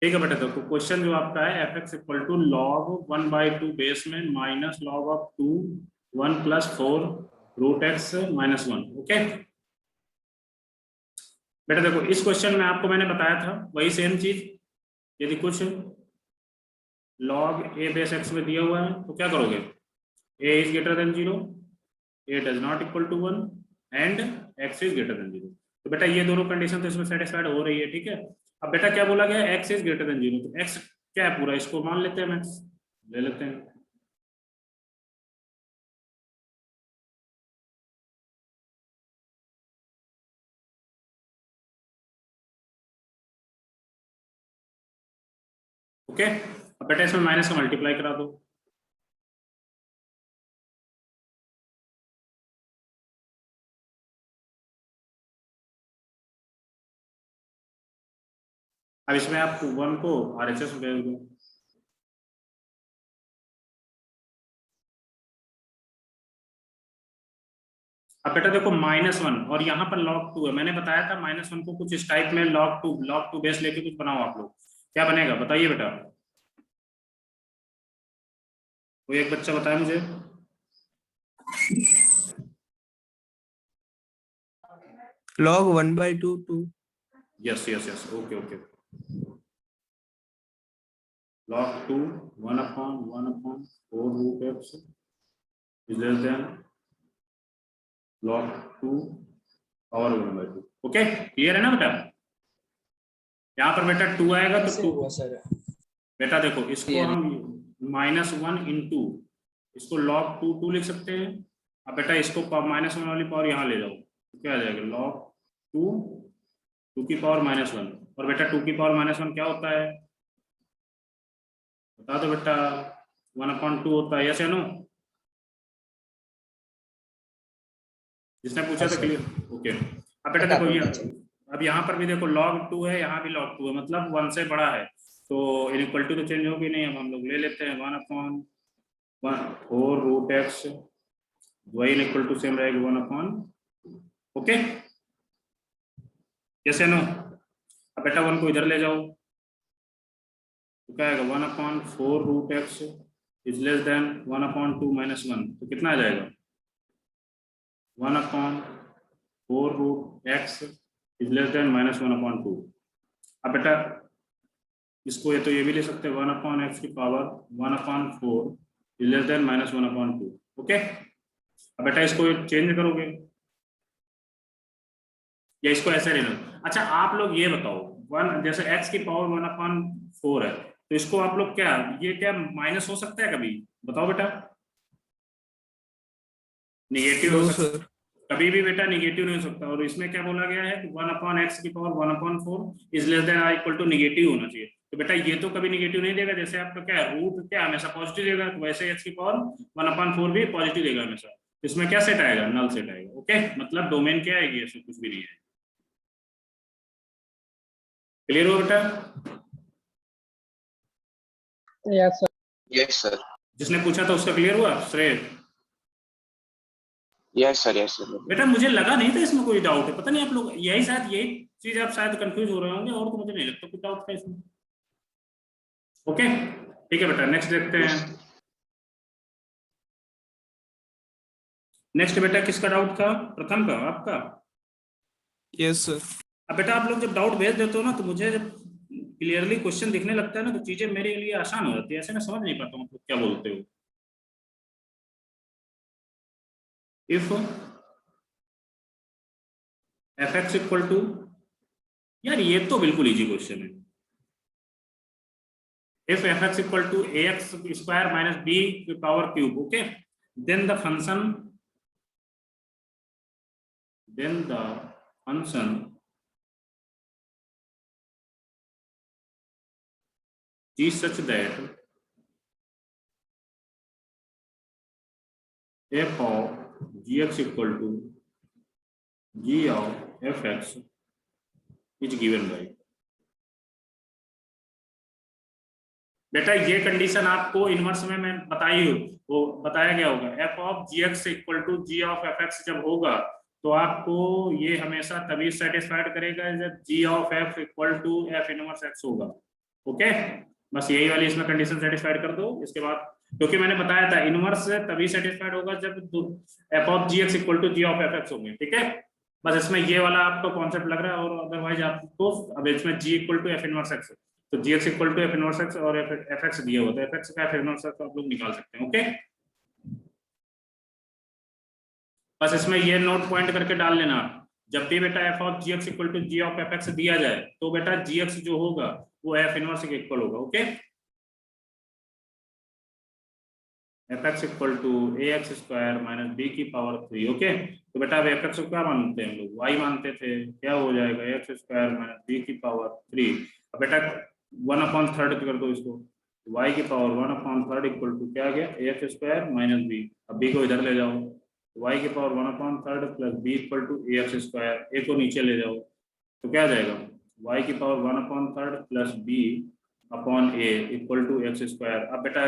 ठीक है बेटा, देखो क्वेश्चन जो आपका है f x equal to log 1/2 base में minus log of 2 1 + 4 root x -1। Okay बेटा देखो, इस क्वेश्चन में आपको मैंने बताया था वही सेम चीज। यदि कुछ लॉग ए बेस एक्स में दिया हुआ है तो क्या करोगे, a is greater than 0, a does not equal to 1 and x is greater than 0। तो बेटा ये दोनों कंडीशन तो इसमें सेटिस्फाइड हो रही है। ठीक है, अब बेटा क्या बोला गया, एक्स इज ग्रेटर देन 0, तो एक्स क्या है पूरा, इसको मान लेते हैं, मैक्स ले लेते हैं। ओके, अब बेटा इसमें माइनस का मल्टीप्लाई करा दो। अब इसमें आप 1 को RHS में भेज दो। अब बेटा देखो -1 और यहाँ पर log 2 है, मैंने बताया था -1 को कुछ इस टाइप में log 2 बेस लेके कुछ बनाओ आप लोग, क्या बनेगा बताइए बेटा, कोई एक बच्चा बताए मुझे। log 1/2 2। Yes yes yes, okay okay, log 2 1/4 root x is less than log 2 power 1/2। Okay clear है ना बेटा, यहाँ पर बेटा 2 आएगा तो 2 सर बेटा देखो इसको हम -1 इंटू इसको log 2 लिख सकते हैं। अब बेटा इसको -1 वाली पावर यहाँ ले जाओ तो क्या आ जाएगा, log 2 की पावर -1, और बेटा 2 की पावर -1 क्या होता है बता दो बेटा, 1/2 होता है, यस या नो, जिसने पूछा था क्लियर। ओके अब बेटा देखो ये, अब यहाँ पर भी देखो log 2 है, यहाँ भी log 2 है, मतलब 1 से बड़ा है, तो इनइक्वलिटी तो चेंज होगी नहीं। अब हम लोग ले लेते हैं 1/4 रूट एक्स, वही इक्वल टू सेम रहेगा 1/, ओके यस या नो। अब बेटा 1 को इधर ले जाओ तो क्या आएगा, 1/4 root x is less than 1/2 -1, तो कितना आ जाएगा 1/4 root x is less than -1/2। अब बेटा इसको ये तो ये भी ले सकते हैं, 1/x की power 1/4 is less than -1/2। Okay अब बेटा इसको चेंज करोगे या इसको ऐसे ले लो। अच्छा आप लोग ये बताओ, 1 जैसे x की पावर 1/4 है, तो इसको आप लोग क्या, ये क्या माइनस हो सकता है कभी, बताओ बेटा, निगेटिव हो सकता है कभी भी बेटा, निगेटिव नहीं हो सकता। और इसमें क्या बोला गया है कि 1/x की power 1/4 is less than equal to negative होना चाहिए, तो बेटा ये तो कभी निगेटिव नहीं देगा, जैसे आपका क्या है रूट क्या हमेशा पॉजिटिव देगा, तो वैसे x की पावर 1/4 भी पॉजिटिव देगा हमेशा, इसमें क्या सेट आएगा, नल सेट आएगा। ओके मतलब डोमेन क्या आएगी, ऐसे कुछ भी नहीं है। क्लियर हो बेटा, यस सर। Yes sir. जिसने पूछा था उसका क्लियर हुआ श्रेय। Yes sir yes sir. बेटा मुझे लगा नहीं था इसमें कोई डाउट है, पता नहीं आप लोग यही शायद यही चीज आप शायद कंफ्यूज हो रहे होंगे, और तो मुझे नहीं लगता कुछ डाउट था इसमें। ओके ठीक है बेटा, नेक्स्ट देखते हैं। नेक्स्ट बेटा किसका डाउट था, प्रथम का आपका। Yes sir. अब बेटा आप लोग जब डाउट भेज देते हो ना, तो मुझे जब क्लियरली क्वेश्चन दिखने लगता है ना, तो चीजें मेरे लिए आसान हो जाती है, ऐसे मैं समझ नहीं पाता हूँ क्या बोलते हो। इफ fx इक्वल टू, यार ये तो बिल्कुल इजी क्वेश्चन है, if fx equal to ax square minus b power cube, okay then the function is such that f of gx equal to g of fx is given by। बेटा ये condition आपको inverse में मैं बताई हूँ, वो बताया गया होगा, f of gx equal to g of fx जब होगा तो आपको ये हमेशा तभी सेटिस्फाइड करेगा जब g of f equal to f inverse x होगा। ओके, बस यही वाली इसमें कंडीशन सेटिस्फाइड कर दो। इसके बाद क्योंकि मैंने बताया था इनवर्स तभी सेटिस्फाइड होगा जब f of g x equal to g of f x होंगे, ठीक है। बस इसमें ये वाला आपको कॉन्सेप्ट लग रहा है, और अदरवाइज आपको अब इसमें g equal to f inverse x, तो g x equal to f inverse x और एफ एक्स दिया होता है, एफ एक्स का एफ इनवर्स एक्स आप लोग निकाल सकते हैं। ओके, बस इसमें ये नोट पॉइंट करके डाल लेना, जब भी बेटा f of g x equal to g of f x दिया जाए तो बेटा जी एक्स जो होगा वो एफ इनवर्स के इक्वल होगा। Okay, f x equal to a x square minus b की पावर 3। ओके, तो बेटा अब एफ एक्स को क्या मानते हैं हम लोग, वाई मानते थे, क्या हो जाएगा एक्स स्क्वायर माइनस बी की पावर 3। अब बेटा 1/3 कर दो इसको, y की पावर 1/3 इक्वल टू क्या आ गया a x square minus b. अब b को इधर ले जाओ, y की power 1/3 plus b equal to a x square, a को नीचे ले जाओ तो क्या आ जाएगा y की power 1/3 plus b upon a equal to x square. अब बेटा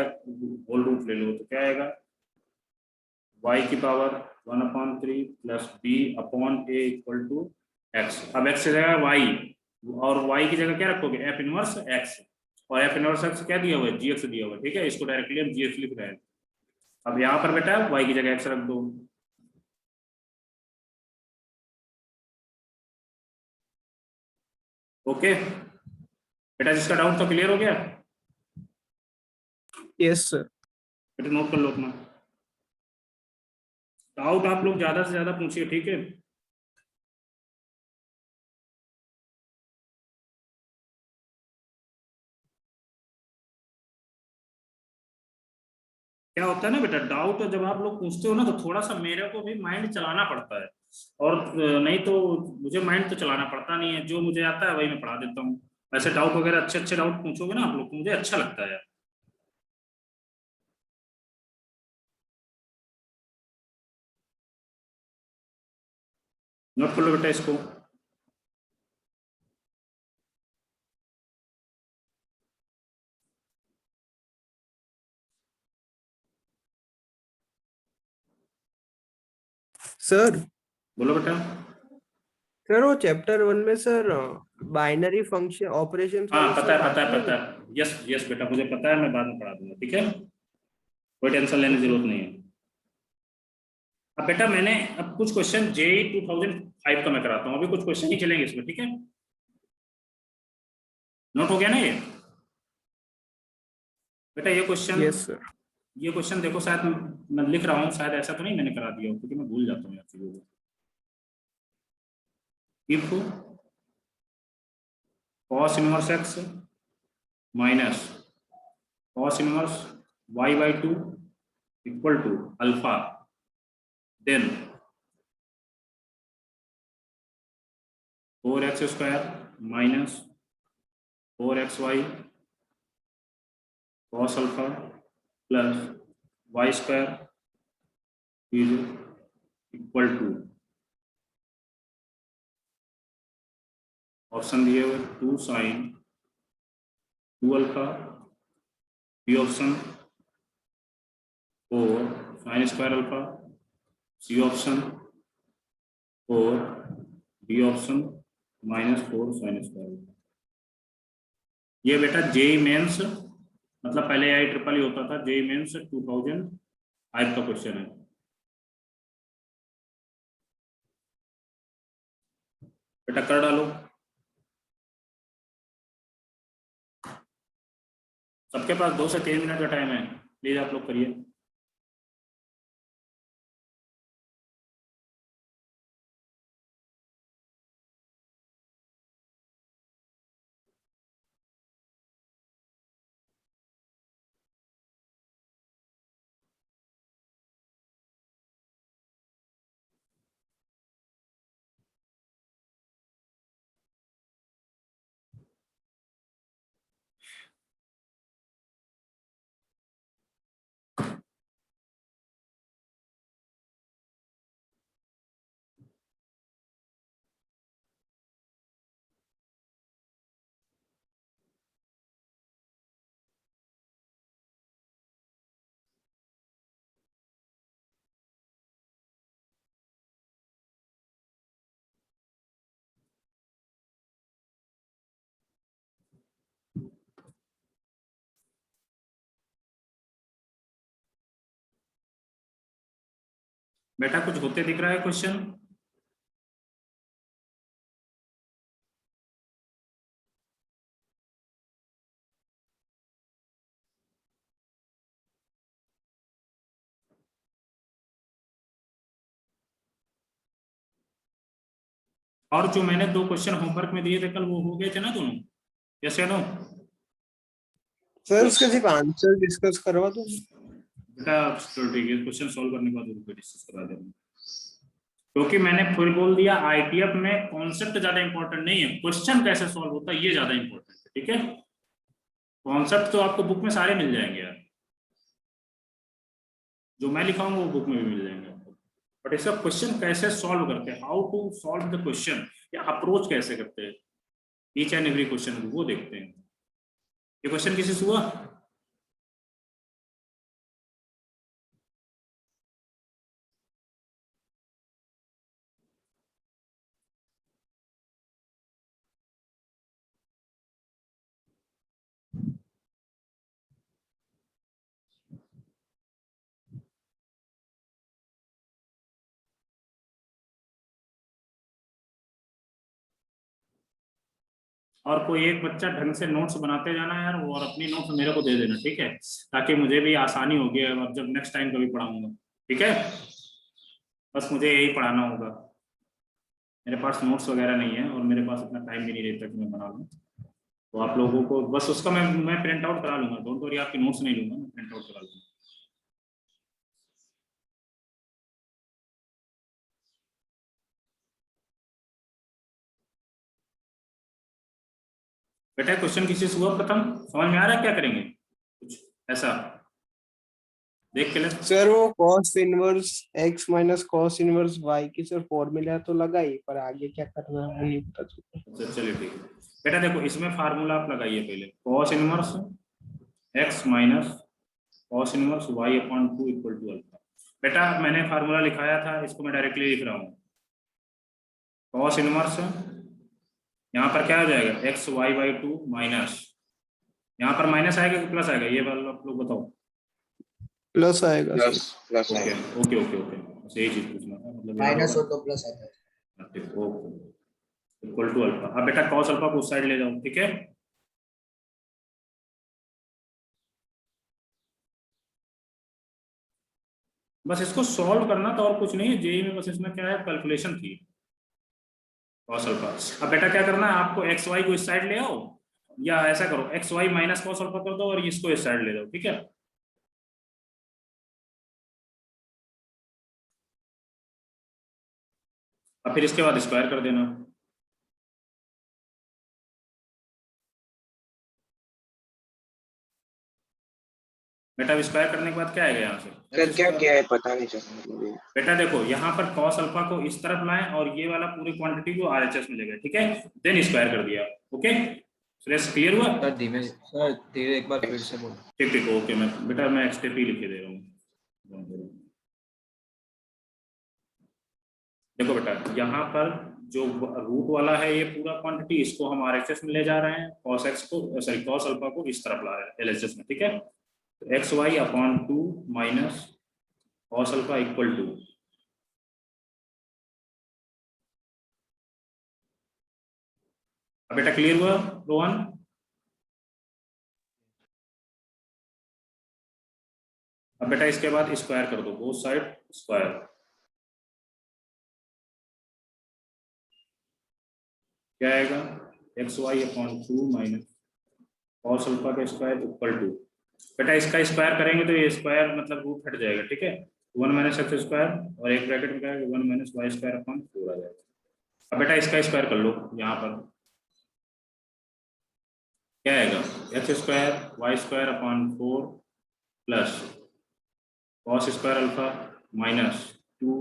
होल रूट ले लो तो क्या आएगा y की power 1/3 plus b upon a equal to x. अब x की जगह y, और y की जगह क्या रखोगे एफ इनवर्स x, और एफ इनवर्स एक्स क्या दिया हुआ है जी एक्स दिया हुआ है, ठीक है। इसको डायरेक्टली हम जी एक्स लिख रहे हैं। अब यहाँ पर बेटा y की जगह x रख दो। ओके बेटा, जिसका डाउट तो क्लियर हो गया, यस सर। बेटा नोट कर लो अपना डाउट, आप लोग ज्यादा से ज्यादा पूछिए, ठीक है। क्या होता है ना बेटा, डाउट जब आप लोग पूछते हो ना तो थोड़ा सा मेरे को भी माइंड चलाना पड़ता है, और नहीं तो मुझे माइंड तो चलाना पड़ता नहीं है, जो मुझे आता है वही मैं पढ़ा देता हूँ। वैसे डाउट वगैरह अच्छे अच्छे डाउट पूछोगे ना आप लोग तो मुझे अच्छा लगता है यार। नोट कर लो बेटा इसको। सर बोलो बेटा। सर वो चैप्टर 1 में सर बाइनरी फंक्शन ऑपरेशन हाँ वाली पता सर है बात पता है नहीं पता है? है, यस यस बेटा मुझे पता है, मैं बाद में पढ़ा दूंगा, ठीक है, कोई टेंशन लेने की जरूरत नहीं है। अब बेटा मैंने अब कुछ क्वेश्चन जेई 2005 का मैं कराता हूँ, अभी कुछ क्वेश्चन ही चलेंगे इसमें, ठीक है। नोट हो गया ना ये बेटा, ये क्वेश्चन, यस सर। ये क्वेश्चन देखो, शायद मैं लिख रहा हूँ, शायद ऐसा तो नहीं मैंने करा दिया हो, क्योंकि मैं भूल जाता हूँ यार चीजों को। If cos inverse x minus cos inverse y/2 equal to alpha, then 4x square minus 4xy cos alpha plus y square is equal to, option दिए हुए 2 sine 2 alpha, B option 4 sine square alpha, C option 4, D option -4 sine square. ये बेटा JEE mains, मतलब पहले I triple ही होता था, JEE mains 2005 का question है। बेटा कर डालो, सबके पास 2 से 3 मिनट का टाइम है, प्लीज आप लोग करिए। बेटा कुछ होते दिख रहा है क्वेश्चन? और जो मैंने 2 क्वेश्चन होमवर्क में दिए थे कल, वो हो गए थे ना दोनों? यस या नो? सर उसका सिर्फ आंसर डिस्कस करवा दो। बेटा चलो ठीक है, क्वेश्चन सॉल्व करने के बाद उनको डिस्कस करा देंगे, क्योंकि मैंने फिर बोल दिया आईटीएफ में कॉन्सेप्ट ज्यादा इंपॉर्टेंट नहीं है, क्वेश्चन कैसे सॉल्व होता है ये ज्यादा इंपॉर्टेंट है। ठीक है, कॉन्सेप्ट तो आपको बुक में सारे मिल जाएंगे यार, जो मैं लिखा हूँ वो बुक में भी मिल जाएंगे आपको, बट इसका क्वेश्चन कैसे सॉल्व करते हैं, how to solve the question, या अप्रोच कैसे करते हैं ईच एंड एवरी क्वेश्चन, वो देखते हैं। ये क्वेश्चन किसी से हुआ? और कोई एक बच्चा ढंग से नोट्स बनाते जाना यार, और अपनी नोट्स मेरे को दे देना, ठीक है, ताकि मुझे भी आसानी होगी और जब नेक्स्ट टाइम कभी पढ़ाऊंगा। ठीक है, बस मुझे यही पढ़ाना होगा, मेरे पास नोट्स वगैरह नहीं है और मेरे पास इतना टाइम भी नहीं रहता कि मैं बना लूँ, तो आप लोगों को बस उसका मैं प्रिंट आउट करा लूंगा, डोंट वरी, आपकी नोट्स नहीं लूंगा, मैं प्रिंट आउट करा लूंगा। बेटा क्वेश्चन किसी से हुआ प्रथम? समझ में आ रहा है क्या करेंगे कुछ ऐसा देख के ले? सर वो cos inverse x minus cos inverse y की सर फॉर्मूला तो लगा ही, पर आगे क्या करना है वो नहीं पता चलता। अच्छा चलिए ठीक है बेटा, देखो इसमें फार्मूला आप लगाइए पहले, cos inverse x minus cos inverse y upon 2 equal to alpha. बेटा मैंने फार्मूला लिखाया था, इसको मैं डायरेक्टली लिख रहा हूँ, cos इनवर्स यहाँ पर क्या हो जाएगा एक्स वाई बाई 2 माइनस, यहाँ पर माइनस आएगा कि प्लस आएगा, ये वाला आप लोग बताओ। प्लस आएगा sir. Plus okay okay okay okay, बस यही चीज पूछना था, मतलब माइनस हो तो प्लस आता है। Equal to alpha. अब बेटा cos अल्फा को उस साइड ले जाओ, ठीक है, बस इसको सॉल्व करना था और कुछ नहीं है, जेई में बस इसमें क्या है कैलकुलेशन थी cos अल्फा। अब बेटा क्या करना है आपको, एक्स वाई को इस साइड ले आओ, या ऐसा करो x y minus cos alpha कर दो और इसको इस साइड ले जाओ, ठीक है। अब फिर इसके बाद स्क्वायर कर देना, बेटा स्क्वायर करने के बाद क्या आएगा यहाँ से? सर क्या क्या है पता नहीं चला। बेटा देखो यहाँ पर cos अल्फा को इस तरफ लाएं और ये वाला पूरी क्वांटिटी को RHS में ले गए, ठीक है, देन स्क्वायर कर दिया। ओके फ्रेश क्लियर हुआ? सर धीरे एक बार फिर से बोलो। ठीक ठीक ओके, मैं बेटा मैं एक्सटेप ही लिख के दे रहा हूँ। देखो बेटा यहाँ पर जो रूट वाला है ये पूरा क्वांटिटी, इसको हम RHS में ले जा रहे हैं, cos x को सॉरी cos अल्फा को इस तरफ ला रहे हैं LHS में, ठीक है, तो x y upon 2 minus cos alpha equal to, अब बेटा क्लियर हुआ रोहन? अब बेटा इसके बाद स्क्वायर कर दो, बोथ साइड स्क्वायर, क्या आएगा x y upon 2 minus cos alpha का स्क्वायर इक्वल टू, बेटा इसका स्क्वायर करेंगे तो ये स्क्वायर मतलब रूट हट जाएगा, ठीक है, 1 माइनस एक्स स्क्वायर और एक ब्रैकेट में क्या है 1 माइनस वाई स्क्वायर अपॉन 4 आ जाएगा। अब बेटा इसका स्क्वायर कर लो, यहाँ पर क्या आएगा x square y square upon 4 plus cos square alpha minus 2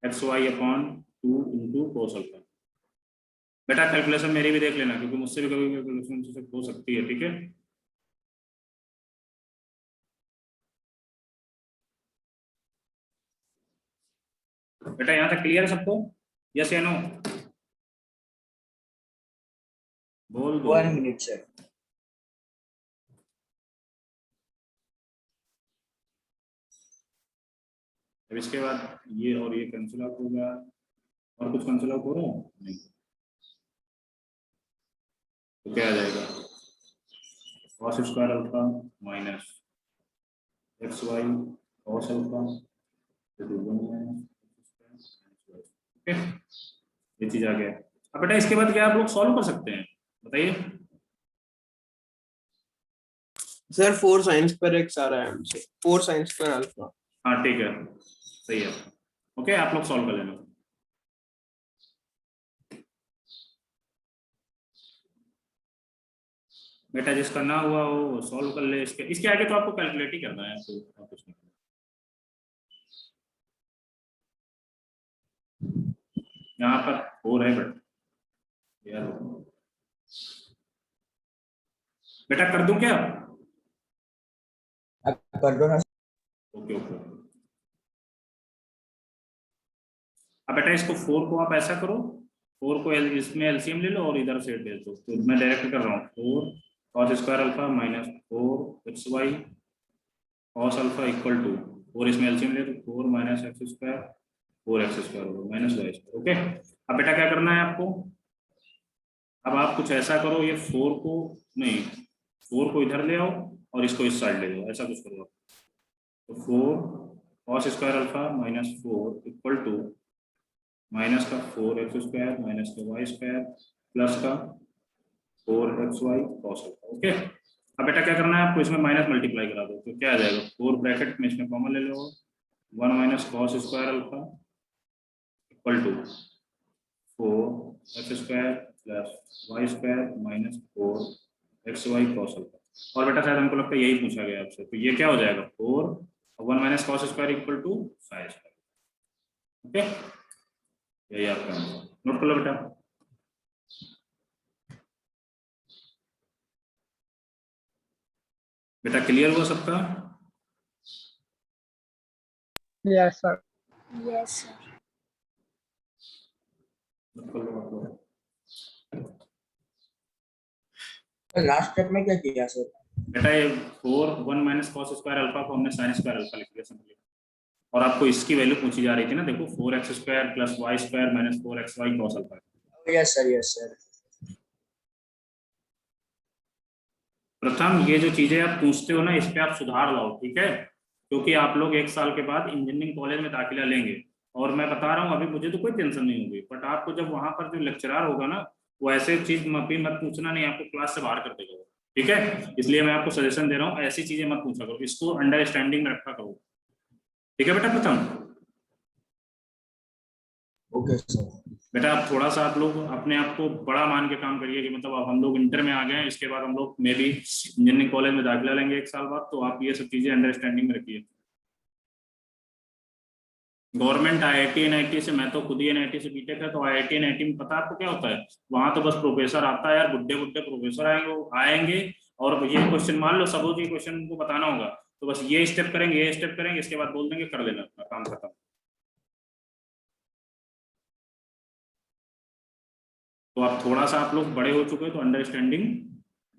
x y upon 2 into cos alpha. बेटा कैलकुलेशन मेरी भी देख लेना, क्योंकि मुझसे भी कभी कैलकुलेशन हो सकती है, ठीक है। बेटा यहाँ तक क्लियर है सबको? यस या नो? बोल दो। 1 मिनट सर। अब इसके बाद ये और ये कैंसिल आउट हो गया, और कुछ कैंसिल आउट हो रहा है नहीं, तो क्या आ जाएगा cos square alpha minus x y cos alpha, okay ये चीज आ गया। अब बेटा इसके बाद क्या आप लोग सॉल्व कर सकते हैं, बताइए। सर 4 sin square x आ रहा है हमसे, 4 sin square अल्फा। हाँ ठीक है, सही है, ओके आप लोग सॉल्व कर लेना। बेटा जिसका ना हुआ हो सॉल्व कर ले, इसके आगे तो आपको कैलकुलेट ही करना है, आपको और कुछ नहीं करना। यहाँ पर 4 है बट यार बेटा कर दूं क्या? आप कर दो ना। Okay okay. अब बेटा इसको 4 को आप ऐसा करो, 4 को इसमें एलसीएम ले लो और इधर से भेज दो, तो मैं डायरेक्ट कर रहा हूँ 4 cos square alpha minus 4 x y cos alpha equal to 4 इसमें एलसीएम ले तो 4 minus x square 4 x square होगा माइनस वाई स्क्वायर, ओके। अब बेटा क्या करना है आपको, अब आप कुछ ऐसा करो, ये 4 को नहीं 4 को इधर ले आओ और इसको इस साइड ले जाओ, ऐसा कुछ करो। तो 4 cos square alpha minus 4 equal to minus का 4 एक्स स्क्वायर माइनस का वाई स्क्वायर प्लस का 4 x y cos alpha, okay. अब बेटा क्या करना है आपको, इसमें माइनस मल्टीप्लाई करा दो, तो क्या आ जाएगा 4 ब्रैकेट में इसमें कॉमन ले लो 1 minus cos square alpha equal to 4 x square plus y square minus 4 x y cos alpha. और बेटा शायद हमको लगता है यही पूछा गया आपसे, तो ये क्या हो जाएगा 4 और 1 minus cos square equal to sine square, okay. यही आपका आंसर, नोट कर लो बेटा। बेटा क्लियर हुआ सबका? Yes, sir. Yes, sir. Note कर लो आप लोग। लास्ट स्टेप में क्या किया सर? बेटा ये 4 1 माइनस cos स्क्वायर अल्फा को हमने साइन स्क्वायर अल्फा लिख दिया सिंपली, और आपको इसकी वैल्यू पूछी जा रही थी ना, देखो 4 x square plus y square minus 4 x y cos alpha. Yes sir, yes sir. प्रथम ये जो चीजें आप पूछते हो ना, इस पे आप सुधार लाओ, ठीक है, क्योंकि आप लोग 1 साल के बाद इंजीनियरिंग कॉलेज में दाखिला लेंगे, और मैं बता रहा हूँ अभी मुझे तो कोई टेंशन नहीं होगी, बट आपको जब वहां पर जो लेक्चरर होगा ना, वो ऐसे चीज मत पूछना नहीं, आपको क्लास से बाहर कर देगा, ठीक है। इसलिए मैं आपको सजेशन दे रहा हूँ, ऐसी चीजें मत पूछा करो, इसको अंडरस्टैंडिंग में रखा करो, ठीक है बेटा। प्रथम ओके सर। बेटा आप थोड़ा सा आप लोग अपने आप को बड़ा मान के काम करिए, कि मतलब अब हम लोग इंटर में आ गए हैं, इसके बाद हम लोग मे भी इंजीनियरिंग कॉलेज में दाखिला लेंगे 1 साल बाद, तो आप ये सब चीजें अंडरस्टैंडिंग में रखिए। गवर्नमेंट आईआईटी एनआईटी से, मैं तो खुद ही एनआईटी से बीटेक है, तो आईआईटी एनआईटी में पता आपको क्या होता है, वहां तो बस प्रोफेसर आता है यार, बुड्ढे बुड्ढे प्रोफेसर आएंगे और ये क्वेश्चन मान लो सपोज ये क्वेश्चन उनको बताना होगा, तो बस ये स्टेप करेंगे, ये स्टेप करेंगे, इसके बाद बोल देंगे कर लेना, अपना काम खत्म। तो आप थोड़ा सा आप लोग बड़े हो चुके हैं, तो अंडरस्टैंडिंग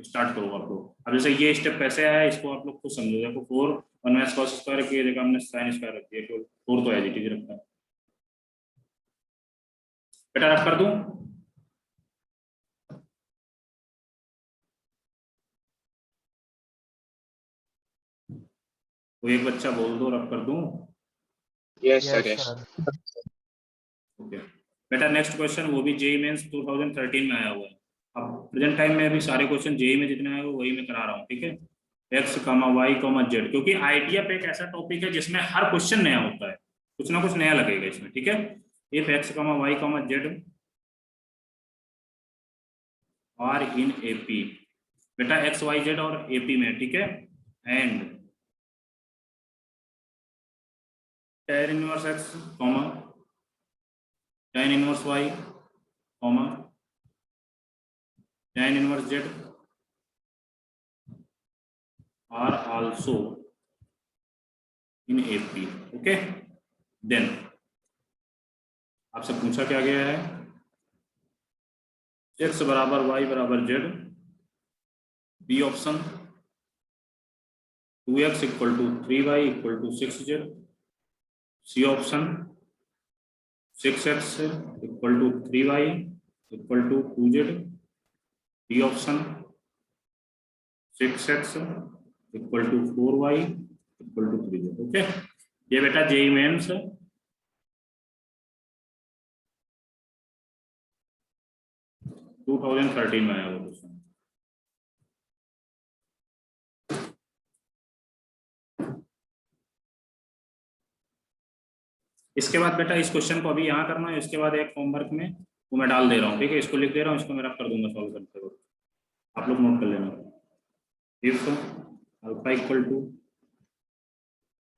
स्टार्ट करो आप लोग। अब जैसे ये स्टेप कैसे आया, इसको आप लोग खुद समझो, देखो 4 1 माइनस cos स्क्वायर की जगह हमने साइन स्क्वायर रख दिया, केवल 4 तो एज इट इज रखता है। बेटा रख कर दूं? तो एक बच्चा बोल दो, रख कर दूं? Yes sir, yes. ओके बेटा, नेक्स्ट क्वेश्चन वो भी जेई मेंस 2013 में आया हुआ है। अब प्रेजेंट टाइम में अभी सारे क्वेश्चन जेई में जितने आए हुए वही मैं करा रहा हूँ, ठीक है। X comma y comma z, क्योंकि आईटीआई पे एक ऐसा टॉपिक है जिसमें हर क्वेश्चन नया होता है, कुछ ना कुछ नया लगेगा इसमें, ठीक है। If x comma y comma z are in AP, बेटा एक्स वाई जेड और एपी में, ठीक है, and tan inverse x comma tan inverse y comma tan inverse z are also in AP, okay. Then आपसे पूछा क्या गया है, एक्स बराबर वाई बराबर z, B option 2x equal to 3y equal to 6z, C option 6x equal to 3y equal to 2z, D option 6x equal to 4y equal to 3z। Okay, ये बेटा JEE mains 2013 में आया वो question. इसके बाद बेटा इस question को अभी यहाँ करना है, इसके बाद एक होमवर्क में वो मैं डाल दे रहा हूँ, ठीक है, इसको लिख दे रहा हूँ, इसको मेरा कर दूंगा सॉल्व करते वक्त, आप लोग नोट कर लेना। If alpha equal to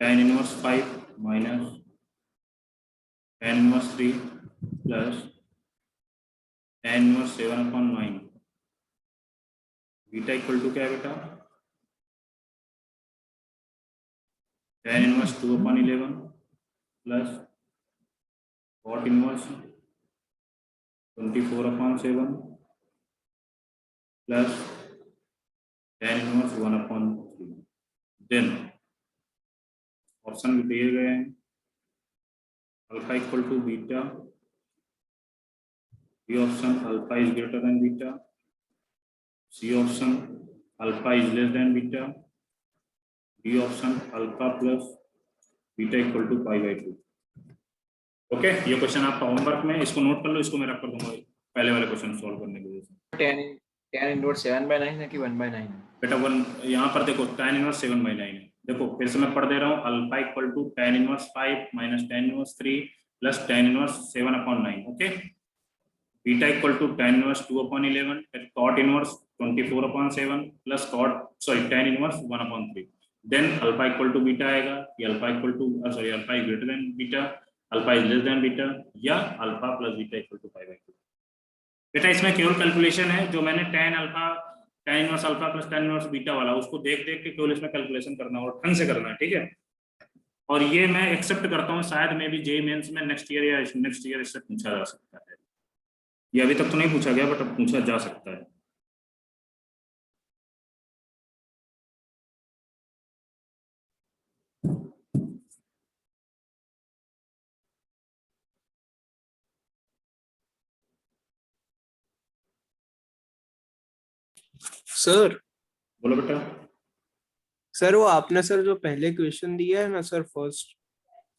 tan inverse 5 minus tan inverse 3 plus tan inverse 7/9, beta equal to क्या है बेटा, tan inverse 2/11 plus cot inverse 24/7 plus tan inverse 1/3। Then option भी दिए गए हैं, alpha equal to beta, B option alpha is greater than beta, C option alpha is less than beta, D option alpha plus beta equal to π/2। Okay, ये question आपका homework में, इसको note कर लो, इसको मैं रख कर दूंगा पहले वाले क्वेश्चन सॉल्व करने के लिए। tan इनवर्स 7/9 है कि 1/9 है? बेटा वन यहाँ पर देखो tan इनवर्स 7/9 है, देखो फिर से मैं पढ़ दे रहा हूँ, alpha equal to tan inverse 5 minus tan inverse 3 plus tan inverse 7/9। Okay, beta equal to tan inverse 2/11 फिर cot inverse 24/7 plus tan inverse 1/3। Then alpha equal to beta आएगा, ये alpha equal to alpha is greater than beta, alpha is less than beta, या alpha plus beta equal to π/2। बेटा इसमें केवल calculation है, जो मैंने tan inverse alpha plus tan inverse beta वाला, उसको देख देख के केवल इसमें कैलकुलेशन करना और ढंग से करना है, ठीक है। और ये मैं एक्सेप्ट करता हूँ, शायद में भी जेईई मेंस में नेक्स्ट ईयर या नेक्स्ट ईयर इससे पूछा जा सकता है। ये अभी तक तो नहीं पूछा गया, बट अब पूछा जा सकता है। सर बोलो बेटा। सर वो आपने सर जो पहले क्वेश्चन दिया है ना सर, फर्स्ट,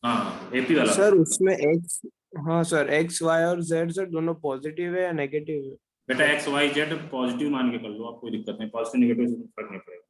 हाँ एपी वाला सर उसमें एक्स, हाँ सर एक्स वाई और जेड सर दोनों पॉजिटिव है या नेगेटिव है? बेटा एक्स वाई जेड पॉजिटिव मान के कर लो, आप कोई दिक्कत नहीं, पॉजिटिव नेगेटिव से फर्क नहीं पड़ेगा।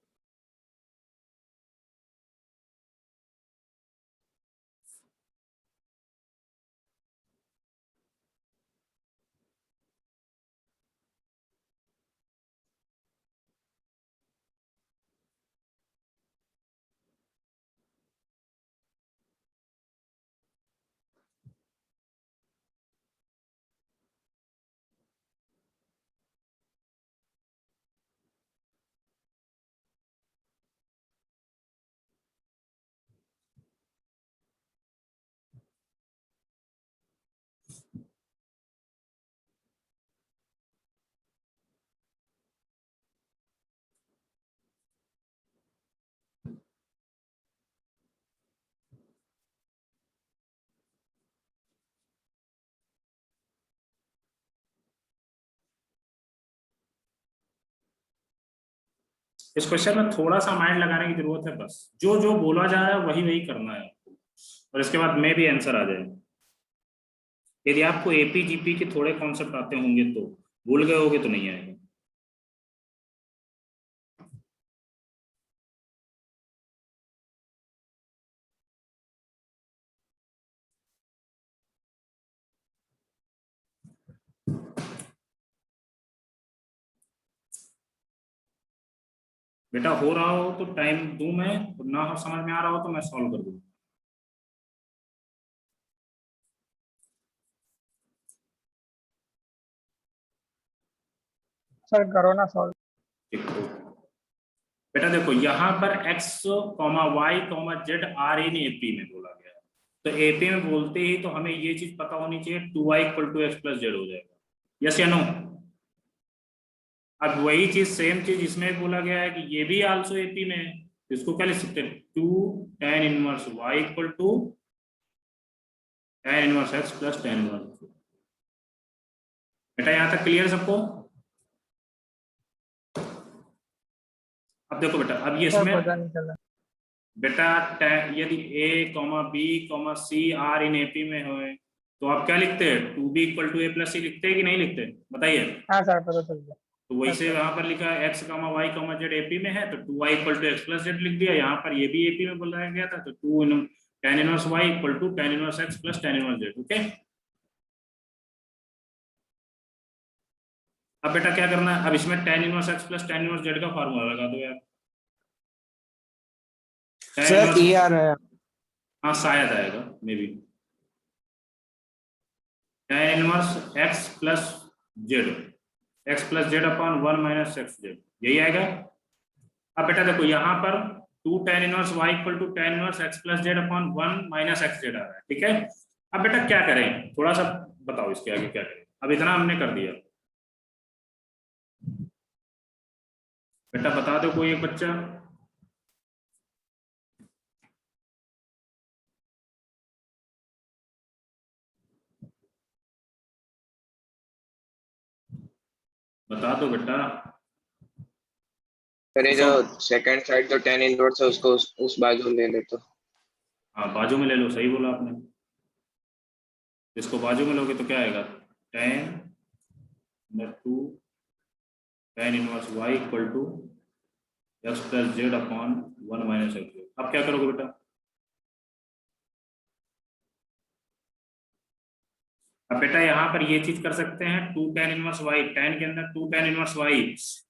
इस क्वेश्चन में थोड़ा सा माइंड लगाने की जरूरत है, बस जो जो बोला जा रहा है वही वही करना है आपको, और इसके बाद में भी आंसर आ जाए। यदि आपको एपी जीपी के थोड़े कॉन्सेप्ट आते होंगे तो, भूल गए होगे तो नहीं आएगा। बेटा हो रहा हो तो टाइम दूं मैं, और ना हो समझ में आ रहा हो तो मैं सॉल्व कर दूं। सर करो ना सॉल्व। ठीक है बेटा, देखो यहाँ पर x, y, z are in AP में बोला गया है, तो एपी में बोलते ही तो हमें ये चीज पता होनी चाहिए 2y equal to x plus z हो जाएगा, यस या नो। अब वही चीज सेम चीज इसमें बोला गया है कि ये भी आल्सो एपी में है, तो इसको क्या लिख सकते हैं, 2 tan inverse y equal to tan inverse x plus tan inverse. बेटा यहाँ तक क्लियर सबको? अब देखो बेटा, अब ये सर इसमें पता नहीं चला। बेटा यदि a, b, c are in AP में हो तो आप क्या लिखते हैं? 2b equal to a plus c लिखते हैं कि नहीं लिखते? बताइए। हाँ सर पता चल गया। तो वैसे अच्छा। यहाँ पर लिखा है x, y, z एपी में है तो 2y equal to x plus z लिख दिया। यहाँ पर ये भी एपी में बोला गया था तो 2 tan inverse y equal to tan inverse x plus tan inverse z। Okay, अब बेटा क्या करना है? अब इसमें tan inverse x plus tan inverse z का फार्मूला लगा दो यार। tan सर इनवर्स, ये आ रहा है। हाँ शायद आएगा maybe. tan inverse x plus z upon 1 minus x z, यही आएगा। अब बेटा देखो यहाँ पर 2 tan inverse y equal to tan inverse x plus z upon 1 minus x z आ रहा है, ठीक है। अब बेटा क्या करें, थोड़ा सा बताओ इसके आगे क्या करें। अब इतना हमने कर दिया, बेटा बता दो कोई एक बच्चा। बता दो बेटा। सर ये जो सेकंड साइड जो tan इनवर्स है उसको उस बाजू ले ले तो। हाँ बाजू में ले लो, सही बोला आपने। इसको बाजू में लोगे तो क्या आएगा? tan 2 tan inverse y equal to x plus z upon 1 minus x z. अब क्या करोगे बेटा? अब बेटा यहाँ पर ये चीज कर सकते हैं, 2 tan इनवर्स y, tan के अंदर 2 tan इनवर्स y,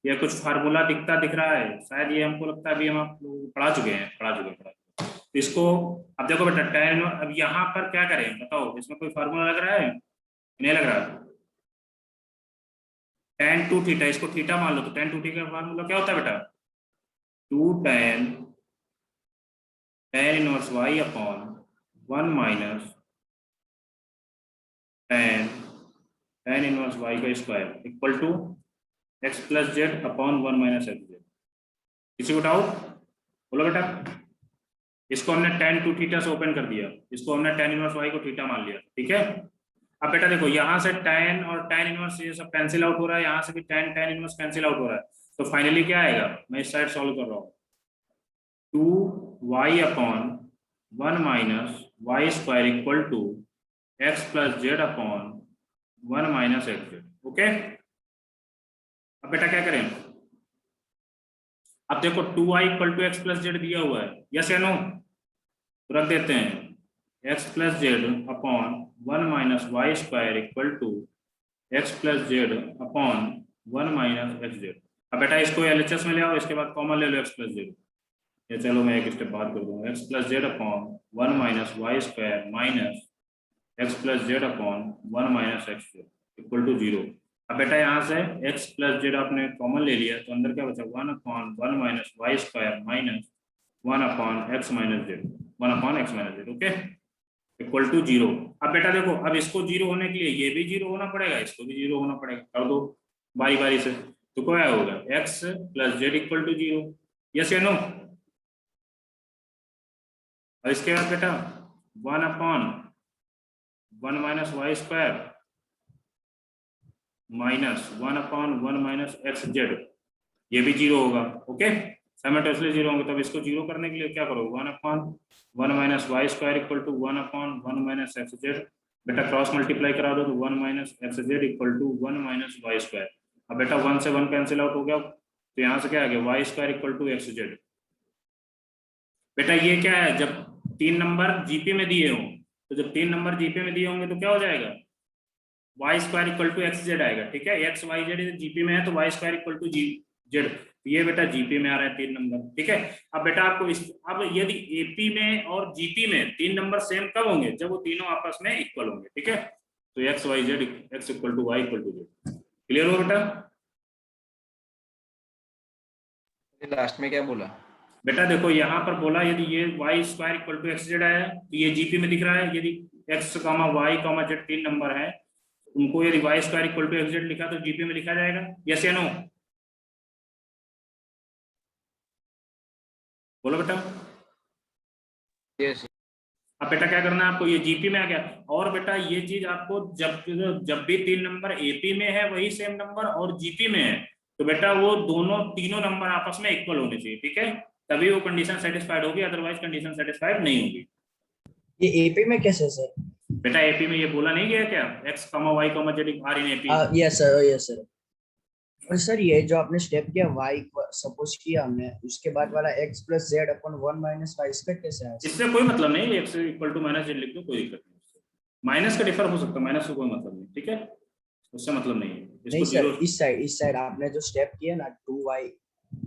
ये कुछ फार्मूला दिख रहा है शायद, ये हमको लगता है अभी हम आप लोग पढ़ा चुके हैं। तो इसको अब देखो बेटा tan इनवर्स, अब यहाँ पर क्या करें बताओ, इसमें कोई फार्मूला लग रहा है? नहीं लग रहा। tan 2 थीटा, इसको थीटा मान लो तो tan 2 थीटा का फार्मूला क्या होता है बेटा? 2 tan inverse y upon 1 minus tan inverse y का square equal to x plus z upon 1 minus x z. किसी को डाउट? बोलो बेटा। इसको हमने tan 2 थीटा से ओपन कर दिया, इसको हमने tan इनवर्स y को थीटा मान लिया, ठीक है। अब बेटा देखो यहाँ से tan और tan इनवर्स ये सब कैंसिल आउट हो रहा है, यहाँ से भी tan इनवर्स कैंसिल आउट हो रहा है, तो फाइनली क्या आएगा? मैं इस साइड सॉल्व कर रहा हूँ, 2y upon 1 minus y square equal to x plus z upon 1 minus x z. Okay, अब बेटा क्या करें? अब देखो 2y equal to x plus z दिया हुआ है, यस या नो? तो रख देते हैं x plus z upon 1 minus y square equal to x plus z upon 1 minus x z. अब बेटा इसको एलएचएस में ले आओ, इसके बाद कॉमन ले लो x प्लस जेड। ये चलो मैं एक स्टेप बात कर दूंगा, x plus z upon 1 minus y square minus x plus z upon 1 minus x z equal to 0। अब बेटा यहाँ से x प्लस जेड आपने कॉमन ले लिया तो अंदर क्या बचा? 1 upon 1 minus y square minus 1 upon x minus z, 1 upon x minus z, okay, equal to 0। अब बेटा देखो, अब इसको 0 होने के लिए ये भी 0 होना पड़ेगा, इसको भी 0 होना पड़ेगा, कर दो बारी बारी से। तो क्या होगा? x plus z equal to 0, yes या नो? और इसके बाद बेटा 1 upon 1 minus y square minus 1 upon 1 minus x z, ये भी 0 होगा, ओके, साइमल्टेनियसली 0 होंगे। तब इसको 0 करने के लिए क्या करोगे? 1 upon 1 minus y square equal to 1 upon 1 minus x z. बेटा क्रॉस मल्टीप्लाई करा दो तो 1 minus x z equal to 1 minus y square. अब बेटा 1 से 1 कैंसिल आउट हो गया, तो यहाँ से क्या आ गया? Y square equal to x z. बेटा ये क्या है? जब 3 नंबर जीपी में दिए हों, तो जब 3 नंबर जीपी में दिए होंगे तो क्या हो जाएगा? Y square equal to x z आएगा, ठीक है। एक्स वाई जेड जीपी में है तो y square equal to g z, ये बेटा जीपी में आ रहा है 3 नंबर, ठीक है। अब बेटा आपको अब यदि एपी में और जीपी में 3 नंबर सेम कब होंगे? जब वो तीनों आपस में इक्वल होंगे, ठीक है। तो x y z, x equal to y equal to z, clear हो बेटा? लास्ट में क्या बोला? बेटा देखो यहाँ पर बोला यदि ये y square equal to x z है तो ये जीपी में दिख रहा है, यदि x comma y comma z 3 number है उनको यदि y square equal to x z लिखा तो जीपी में लिखा जाएगा, यस या नो? बोलो बेटा। यस। अब बेटा क्या करना है आपको, ये जीपी में आ गया। और बेटा ये चीज आपको जब भी 3 नंबर एपी में है वही सेम नंबर और जीपी में है, तो बेटा वो दोनों तीनों नंबर आपस में इक्वल होने चाहिए, ठीक है, तभी वो कंडीशन सेटिस्फाइड होगी, अदरवाइज कंडीशन सेटिस्फाइड नहीं होगी। ये एपी में कैसे सर? बेटा एपी में ये बोला नहीं गया क्या, x, y, z are in AP. Yes sir, yes sir. और सर ये जो आपने स्टेप किया y सपोज किया हमने, उसके बाद वाला x plus z upon 1 minus y, इसका कैसे आया? इससे कोई मतलब नहीं, x equal to minus z लिख दो, कोई दिक्कत नहीं। माइनस का डिफर हो सकता है, माइनस से कोई मतलब नहीं, ठीक है, उससे मतलब नहीं है। नहीं सर, इस साइड आपने जो स्टेप किया ना 2y,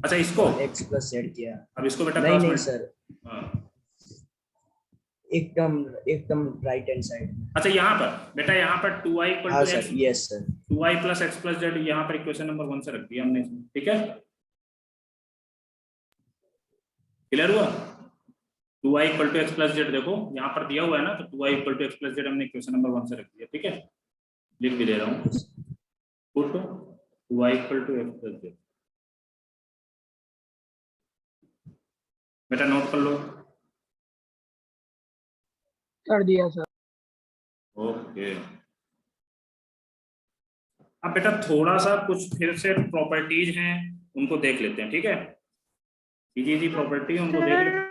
अच्छा इसको x प्लस जेड किया। अब इसको बेटा नहीं क्रॉस नहीं मल्टी- सर, हाँ। एकदम एकदम राइट हैंड साइड। अच्छा यहाँ पर बेटा, यहाँ पर 2y इक्वल हाँ to sir, x, yes sir. 2y plus x plus z, यहाँ पर इक्वेशन नंबर 1 से रख दिया हमने इसमें, ठीक है, क्लियर हुआ। 2y equal to x plus z, देखो यहाँ पर दिया हुआ है ना, तो 2y equal to x plus z हमने इक्वेशन नंबर 1 से रख दिया, ठीक है, लिख भी दे रहा हूँ, put 2y equal to x plus z. बेटा नोट कर लो। कर दिया सर। ओके, अब बेटा थोड़ा सा कुछ फिर से प्रॉपर्टीज हैं उनको देख लेते हैं, ठीक है, जी प्रॉपर्टी उनको देख लेते हैं।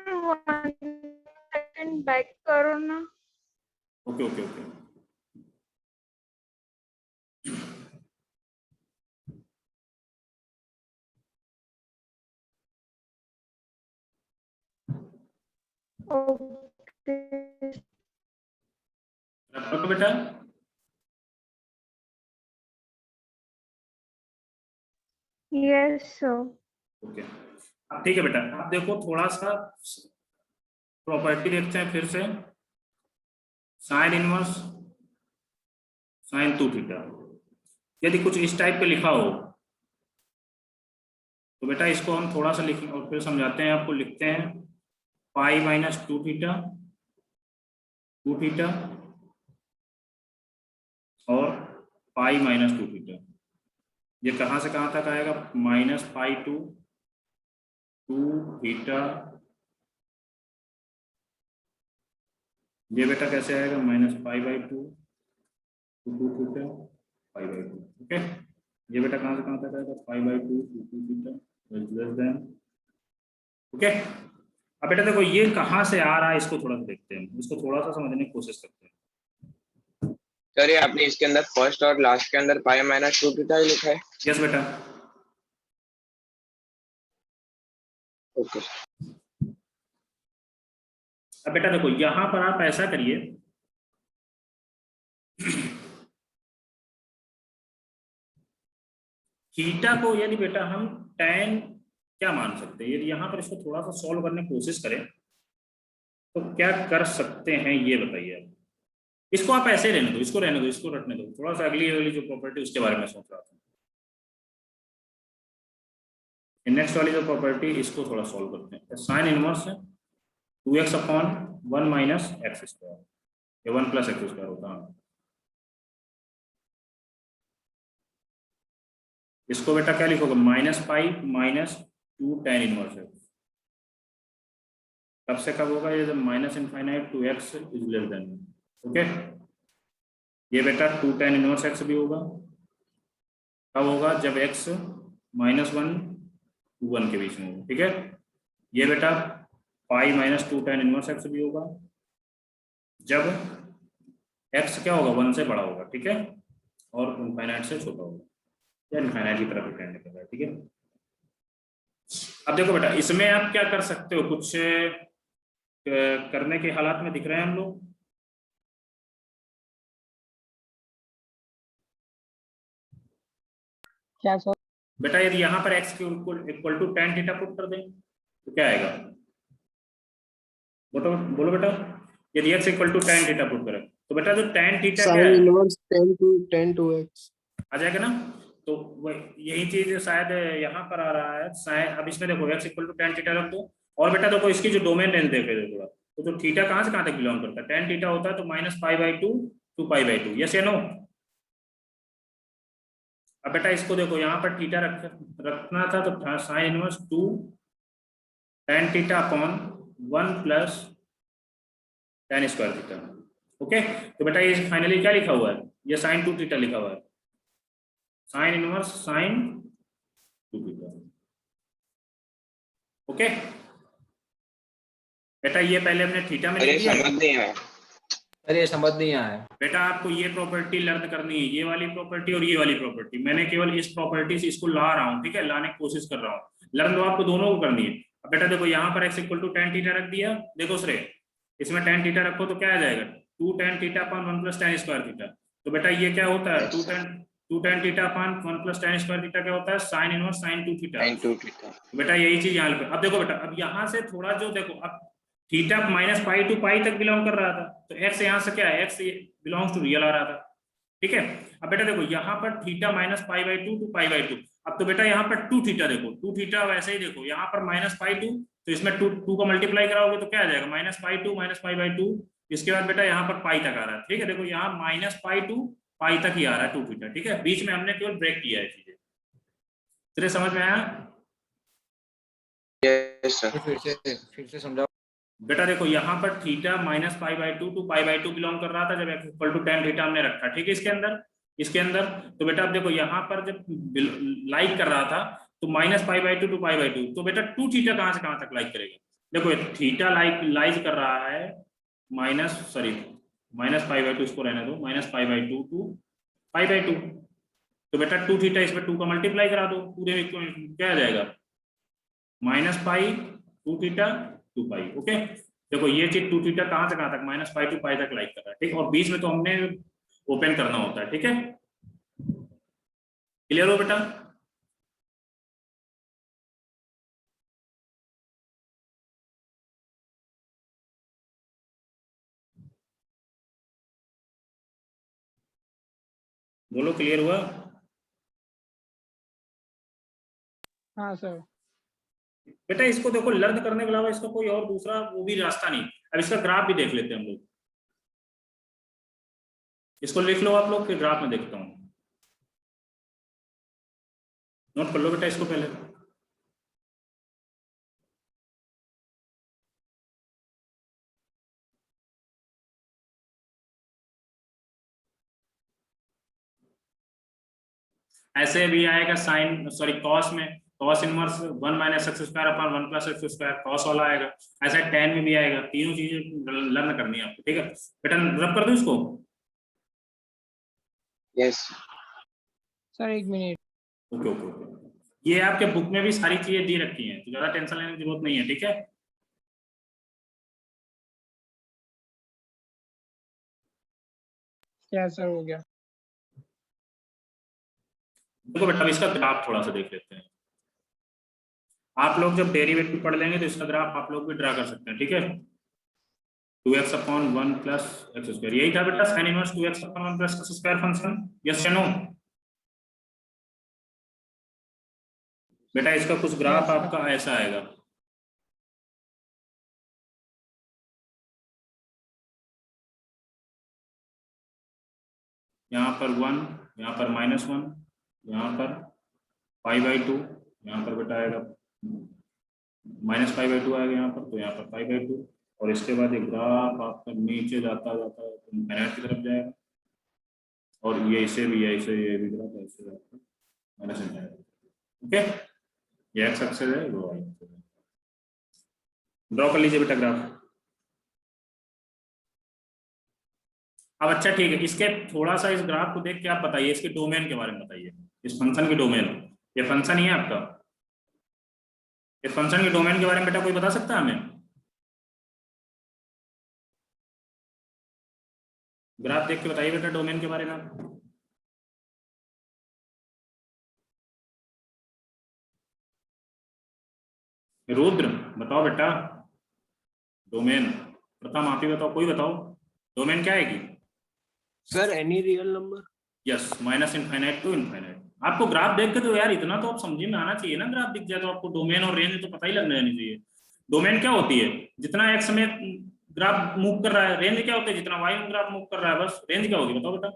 सेकंड बैक करो ना। ओके ओके ओके, ओके रखो बेटा। Yes sir. ओके, अब ठीक है बेटा, अब देखो थोड़ा सा प्रॉपर्टी देखते हैं फिर से, साइन इनवर्स साइन 2 थीटा, यदि कुछ इस टाइप पे लिखा हो तो बेटा इसको हम थोड़ा सा लिखें और फिर समझाते हैं आपको। लिखते हैं पाई माइनस 2 थीटा और पाई माइनस 2 थीटा, ये कहाँ से कहाँ तक आएगा, माइनस पाई टू 2 थीटा, ये बेटा कैसे आएगा, minus pi by 2 2 theta pi by 2, okay, ये बेटा कहाँ से कहाँ तक आएगा, पाई by 2 2 theta less than, okay. अब बेटा देखो ये कहाँ से आ रहा है, इसको थोड़ा सा देखते हैं, इसको थोड़ा सा समझने की कोशिश करते हैं। सर ये आपने इसके अंदर फर्स्ट और लास्ट के अंदर पाई माइनस 2 थीटा ही लिखा है। यस बेटा, ओके अब बेटा देखो यहां पर आप ऐसा करिए, थीटा को यदि बेटा हम tan क्या मान सकते हैं, यदि यहाँ पर इसको थोड़ा सा सॉल्व करने की कोशिश करें तो क्या कर सकते हैं ये बताइए आप। इसको आप ऐसे रहने दो, इसको रहने दो, इसको रटने दो, थोड़ा सा अगली वाली जो प्रॉपर्टी उसके बारे में सोच रहा था। नेक्स्ट वाली जो प्रॉपर्टी इसको थोड़ा सॉल्व करते हैं। साइन इनवर्स है 2x upon 1 minus x square, ये 1 प्लस एक्स स्क्वायर होता है। इसको बेटा क्या लिखोगे, minus pi minus 2 tan inverse है, कब से कब होगा ये, जब minus infinite to x is less than, okay. ये बेटा 2 tan इनवर्स एक्स भी होगा, कब होगा, जब x -1 to 1 के बीच में होगा, ठीक है। ये बेटा पाई माइनस 2 tan इनवर्स एक्स भी होगा जब x क्या होगा, 1 से बड़ा होगा, ठीक है, और इनफाइनाइट से छोटा होगा या इनफाइनाइट की तरफ टेंड करेगा, ठीक है। अब देखो बेटा इसमें आप क्या कर सकते हो, कुछ करने के हालात में दिख रहे हैं हम लोग। क्या सर? बेटा यदि यहाँ पर x equal to tan theta put कर दें तो क्या आएगा, बोलो बेटा, यदि x equal to tan theta put करें तो बेटा जो tan थीटा क्या साइन है, इनवर्स 10 to x आ जाएगा ना। तो यही चीज शायद यहाँ पर आ रहा है साइन। अब इसमें देखो x equal to tan theta रख दो, और बेटा देखो इसकी जो डोमेन रेंज देखे दो थोड़ा, तो जो थीटा कहाँ से कहाँ तक बिलोंग करता है, tan थीटा होता है तो -π/2 to π/2, यस या नो। अब बेटा इसको देखो यहाँ पर थीटा रखना था तो sine inverse 2 tan theta upon 1 plus tan square theta. Okay, तो बेटा ये फाइनली क्या लिखा हुआ है, ये sin 2 थीटा लिखा हुआ है, sin inverse sin 2 theta. Okay बेटा ये पहले हमने थीटा में अरे लिख दिया। समझ नहीं आया। अरे समझ नहीं आया है। बेटा आपको ये प्रॉपर्टी लर्न करनी है, ये वाली प्रॉपर्टी और ये वाली प्रॉपर्टी। मैंने केवल इस प्रॉपर्टी से इसको ला रहा हूँ, ठीक है, लाने की कोशिश कर रहा हूँ। लर्न तो आपको दोनों को करनी है। अब बेटा देखो यहाँ पर x equal to tan theta रख दिया, देखो श्रेय इसमें tan थीटा रखो तो क्या आ जाएगा 2 tan theta upon 1 plus tan square theta. तो बेटा ये क्या होता है 2 tan theta upon 1 plus tan square theta क्या होता है sin inverse sin 2 theta. sin 2 theta. बेटा यही चीज यहाँ पे। अब देखो बेटा, अब यहाँ से थोड़ा जो देखो, अब थीटा माइनस पाई टू पाई तक बिलोंग कर रहा था, तो x यहाँ से क्या है, x बिलोंग्स टू रियल आ रहा था, ठीक है। अब बेटा देखो यहाँ पर theta minus pi by 2 to pi by 2। अब तो बेटा यहाँ पर 2 थीटा देखो, 2 थीटा वैसे ही देखो यहाँ पर माइनस पाई 2, तो इसमें 2 को मल्टीप्लाई कराओगे तो क्या आ जाएगा माइनस पाई बाई 2। इसके बाद बेटा यहाँ पर पाई तक आ रहा है, ठीक है। देखो यहाँ माइनस पाई 2 पाई तक ही आ रहा है 2 थीटा, ठीक है। बीच में हमने केवल ब्रेक किया है चीजें। तेरे समझ में आया? Yes sir. फिर से समझाओ। बेटा देखो यहाँ पर theta minus pi by 2 to pi by 2 belong कर रहा था जब x equal to tan theta हमने रखा, ठीक है, इसके अंदर। तो बेटा अब देखो यहाँ पर जब लाइक कर रहा था तो minus pi by 2 to pi by 2, तो बेटा 2 थीटा कहाँ से कहाँ तक लाइक करेगा। देखो थीटा लाइक कर रहा है माइनस पाई बाई 2, इसको रहने दो, minus pi by 2 to pi by 2। तो बेटा 2 थीटा इसमें 2 का मल्टीप्लाई करा दो, पूरे में क्या आ जाएगा माइनस पाई 2 थीटा 2 पाई। ओके देखो ये चीज 2 थीटा कहां से कहां तक माइनस पाई टू पाई तक लाइक कर रहा है, ठीक। और बीच में तो हमने ओपन करना होता है, ठीक है। क्लियर हो बेटा? बोलो क्लियर हुआ? हाँ सर। बेटा इसको देखो लर्न करने के अलावा इसका कोई और दूसरा वो भी रास्ता नहीं। अब इसका ग्राफ भी देख लेते हैं हम लोग, इसको लिख लो आप लोग, फिर ग्राफ में देखता हूं। नोट कर लो बेटा इसको पहले। ऐसे भी आएगा साइन कॉस में, cos inverse 1 minus x square upon 1 plus x square, cos वाला आएगा। ऐसा tan में भी आएगा। तीनों चीजें लर्न करनी है आपको, ठीक है बेटा। रब कर दो इसको। यस सर एक मिनट। ओके ओके ओके, ये आपके बुक में भी सारी चीजें दी रखी हैं, तो ज्यादा टेंशन लेने की जरूरत नहीं है, ठीक है। क्या सर हो गया? देखो बेटा इसका ग्राफ थोड़ा सा देख लेते हैं। आप लोग जब डेरिवेटिव पढ़ लेंगे तो इसका ग्राफ आप लोग भी ड्रा कर सकते हैं, ठीक है। 2x upon 1 plus x square, यही था बेटा sine inverse 2x upon 1 plus x square function. Yes या नो? बेटा इसका कुछ ग्राफ आपका ऐसा आएगा, यहाँ पर 1, यहाँ पर -1, यहाँ पर पाई बाई 2, यहाँ पर बेटा आएगा माइनस पाई बाई 2 आएगा यहाँ पर, तो यहाँ पर पाई बाई 2। और इसके बाद एक ग्राफ आपका नीचे जाता जाता इनफिनिटी की तरफ जाएगा, और ये इसे भी है, इसे ये भी ग्राफ ऐसे जाता है माइनस इनफिनिटी। ओके ये एक्स एक्सिस है, वो वाई एक्सिस है। ड्रॉ कर लीजिए बेटा ग्राफ। अब अच्छा ठीक है, इसके थोड़ा सा इस ग्राफ को देख के आप बताइए इसके डोमेन के बारे में बताइए, इस फंक्शन के डोमेन। ये फंक्शन ही है आपका, इस फंक्शन के डोमेन के बारे में बेटा कोई बता सकता है हमें? ग्राफ देख के बताइए बेटा डोमेन के बारे में। रुद्र बताओ बेटा डोमेन। प्रथम आप ही बताओ, कोई बताओ डोमेन क्या आएगी? Sir any real number. Yes minus infinite to infinite. आपको ग्राफ देख के तो यार इतना तो आप समझे में आना चाहिए ना, ग्राफ दिख जाए तो आपको डोमेन और रेंज तो पता ही लगना जानी चाहिए। डोमेन क्या होती है? जितना एक्स में ग्राफ मूव कर रहा है। रेंज क्या होती है? जितना वाई में ग्राफ मूव कर रहा है, बस। रेंज क्या होगी बताओ बेटा?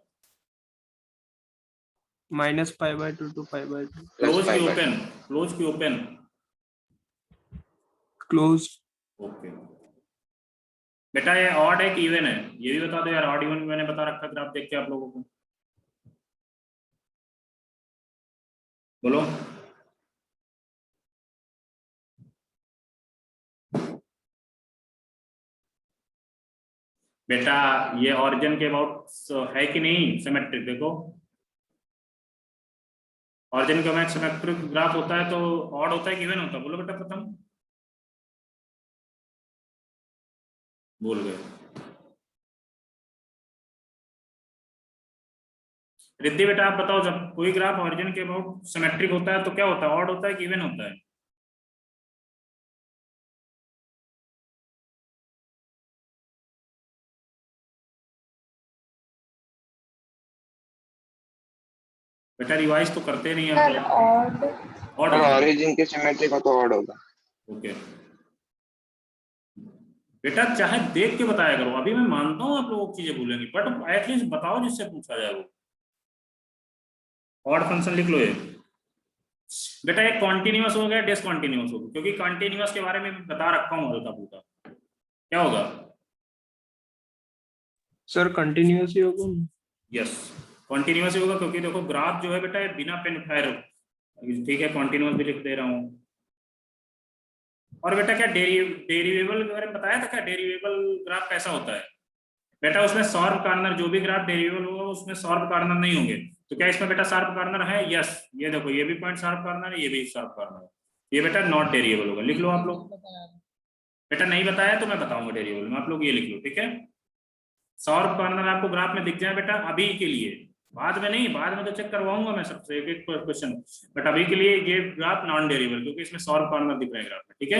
Minus pi by 2 to pi by 2। Close की ओपन, क्लोज की ओपन, क्लोज। ओके बेटा ये ऑड है कि इवन है, ये भी बता दो यार। ऑड इवन मैंने बता रखा ग्राफ देख के आप लोगों को, बोलो। बेटा ये ऑरिजिन के अबाउट है कि नहीं सिमेट्रिक? देखो ऑरिजिन का मैच सिमेट्रिक ग्राफ होता है तो ऑड होता है कि इवन होता है? बोलो बेटा प्रथम। बोल गए रिद्धि। बेटा आप बताओ, जब कोई ग्राफ ऑरिजिन के अबाउट सिमेट्रिक होता है तो क्या होता है? ऑड होता है कि इवन होता है? बेटा रिवाइज तो करते नहीं सर आप ऑड लोग। ऑड ऑरिजिन के सिमेट्रिक हो तो ऑड होगा। ओके बेटा, चाहे देख के बताया करो। अभी मैं मानता हूँ आप लोग चीजें भूलेंगे, बट एटलीस्ट बताओ जिससे पूछा जाए वो। ऑड फंक्शन लिख लो ये। बेटा एक कॉन्टिन्यूअस हो गया, डिसकॉन्टिन्यूअस हो गया, क्योंकि कॉन्टिन्यूअस के बारे में बता रखा हूँ हल्का फुल्का। क्या होगा? सर कंटिन्यूअस ही होगा। यस कॉन्टिन्यूअस ही होगा, क्योंकि देखो ग्राफ जो है बेटा ये बिना पेन उठाए रहो। ठीक है, कॉन्टिन्यूअस भी लिख दे रहा हूँ। और बेटा क्या डेरिवेबल के बारे में बताया था क्या? डेरिवेबल ग्राफ कैसा होता है? बेटा उसमें शार्प कॉर्नर, जो भी ग्राफ डेरिवेबल होगा उसमें शार्प कॉर्नर नहीं होंगे। तो क्या इसमें बेटा शार्प कॉर्नर है? यस, ये देखो ये भी पॉइंट शार्प कॉर्नर है, ये भी शार्प कॉर्नर है। ये बेटा नॉट डेरिवेबल होगा, लिख लो आप लोग। बेटा नहीं बताया तो मैं बताऊंगा डेरिवेबल में, आप लोग ये लिख लो। ठीक है, शार्प कॉर्नर आपको ग्राफ में दिख जाए बेटा अभी के लिए, बाद में नहीं, बाद में तो चेक करवाऊंगा मैं सबसे एक एक क्वेश्चन। बट अभी के लिए ये ग्राफ नॉन डेरिवेबल, क्योंकि इसमें शार्प कॉर्नर दिख रहा है ग्राफ में। ठीक है,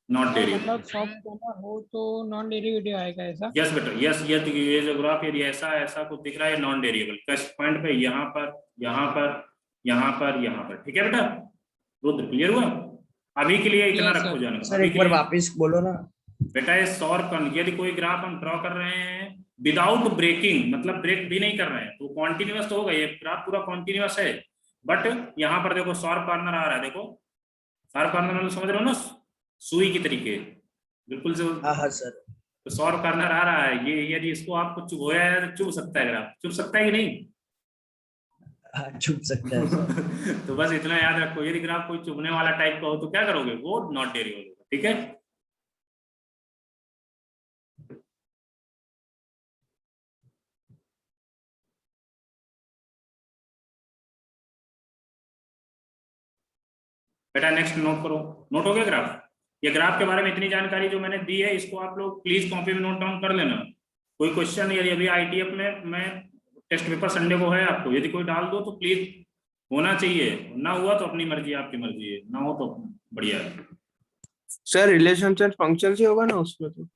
नॉट डेरिवेबल। मतलब शॉर्प कॉर्नर हो तो नॉन डेरिवेटिव आएगा ऐसा? यस बेटा यस, ये जो ग्राफ यदि ऐसा ऐसा कुछ दिख रहा है नॉन डेरिवेबल, किस पॉइंट पे? यहाँ पर, यहाँ पर, यहाँ पर, यहाँ पर। ठीक है बेटा, रुद्र क्लियर हुआ? अभी के लिए इतना Yes, रखो sir. जाने। सर एक बार वापस बोलो ना। बेटा ये शार्प कॉर्नर, यदि कोई ग्राफ हम ड्रॉ कर रहे हैं विदाउट ब्रेकिंग, मतलब ब्रेक भी नहीं कर रहे हैं, तो कॉन्टिन्यूअस तो होगा, ये ग्राफ पूरा कॉन्टिन्यूअस है। बट यहाँ पर देखो शार्प कॉर्नर आ रहा है, देखो शार्प कॉर्नर मतलब समझ रहे हो ना, सुई की तरीके बिल्कुल जो। हाँ सर। तो शार्प कॉर्नर आ रहा है, ये यदि इसको आपको चुभोया है तो चुभ सकता है ग्राफ, चुभ सकता है कि नहीं? हाँ चुप सकता है सर। तो बस इतना याद रखो, यदि ग्राफ कोई चुभने वाला टाइप का हो तो क्या करोगे? वो नॉट डेरिवेबल होगा। ठीक है, बेटा नेक्स्ट नोट करो। नोट हो गया ग्राफ? ये ग्राफ के बारे में इतनी जानकारी जो मैंने दी है, इसको आप लोग प्लीज कॉपी में नोट डाउन कर लेना। कोई क्वेश्चन यदि अभी आईटीएफ में मैं टेस्ट पेपर संडे को है आपको, यदि कोई डाल दो तो प्लीज होना चाहिए, ना हुआ तो अपनी मर्जी, आपकी मर्जी है, ना हो तो बढ़िया है। सर रिलेशंस एंड फंक्शंस ही होगा ना उसमें तो?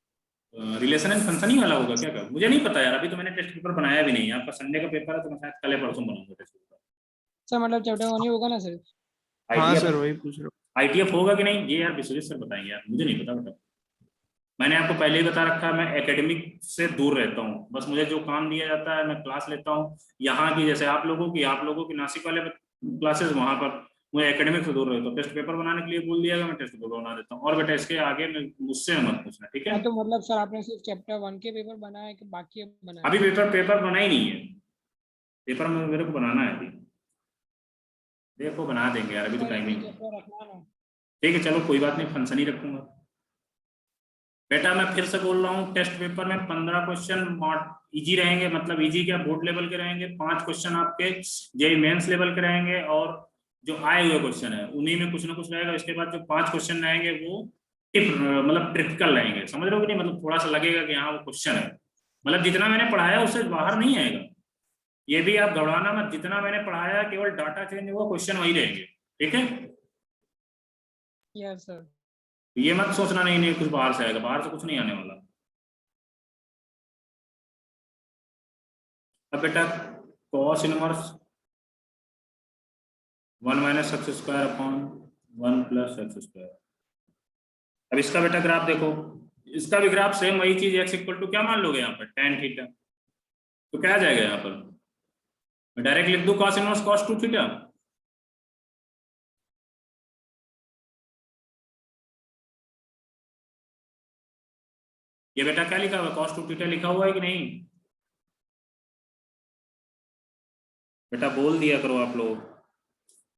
रिलेशन एंड फंक्शन ही वाला होगा क्या? कर मुझे नहीं पता यार, अभी तो मैंने टेस्ट पेपर बनाया भी नहीं है। आपका संडे का पेपर है तो मैं शायद कल या परसों बनाऊंगा टेस्ट पेपर। सर मतलब चैप्टर 1 ही होगा ना सर? हाँ सर वही पूछ रहा हूँ। आईटीएफ होगा कि नहीं ये यार विश्वजीत सर बताएंगे यार, मुझे नहीं पता बेटा। मैंने आपको पहले ही बता रखा है, मैं एकेडमिक से दूर रहता हूँ। बस मुझे जो काम दिया जाता है मैं क्लास लेता हूँ यहाँ की, जैसे आप लोगों की नासिक वाले क्लासेस, वहां पर मुझे एकेडमिक से दूर रहता हूँ। टेस्ट पेपर बनाने के लिए बोल दिया गया, मैं टेस्ट पेपर बना देता हूँ। और बेटा इसके आगे मुझसे मत पूछना, ठीक है? तो मतलब सर आपने सिर्फ चैप्टर 1 के पेपर बनाया है कि बाकी बनाया? अभी पेपर बना ही नहीं है, पेपर में मेरे को बनाना है अभी। देखो बना देंगे यार, अभी तो टाइम नहीं। ठीक है चलो कोई बात नहीं, फंक्शन ही रखूंगा। बेटा मैं फिर से बोल रहा हूँ, टेस्ट पेपर में 15 क्वेश्चन इजी रहेंगे, मतलब इजी क्या, बोर्ड लेवल के रहेंगे। 5 क्वेश्चन आपके जेईई मेंस लेवल के रहेंगे, और जो आए हुए क्वेश्चन है उन्हीं में कुछ ना कुछ रहेगा। इसके बाद जो 5 क्वेश्चन रहेंगे वो मतलब ट्रिपिकल रहेंगे, समझ रहे हो कि नहीं? मतलब थोड़ा सा लगेगा कि हाँ वो क्वेश्चन है, मतलब जितना मैंने पढ़ाया उससे बाहर नहीं आएगा। ये भी आप घबराना मत, जितना मैंने पढ़ाया केवल डाटा चेंज हुआ, क्वेश्चन वही रहेंगे। ठीक है? Yes sir. ये मत सोचना नहीं कुछ बाहर से आएगा, बाहर से कुछ नहीं आने वाला। अब बेटा cos inverse 1 minus x square upon 1 plus x square. अब इसका बेटा ग्राफ देखो, इसका भी ग्राफ सेम वही चीज, एक्स इक्वल टू क्या मान लोगे यहाँ पर? tan theta. तो क्या आ जाएगा यहाँ पर? मैं डायरेक्ट लिख दूं cos इनवर्स cos 2 थीटा। ये बेटा क्या लिखा हुआ है, cos 2 थीटा लिखा हुआ है कि नहीं? बेटा बोल दिया करो आप लोग।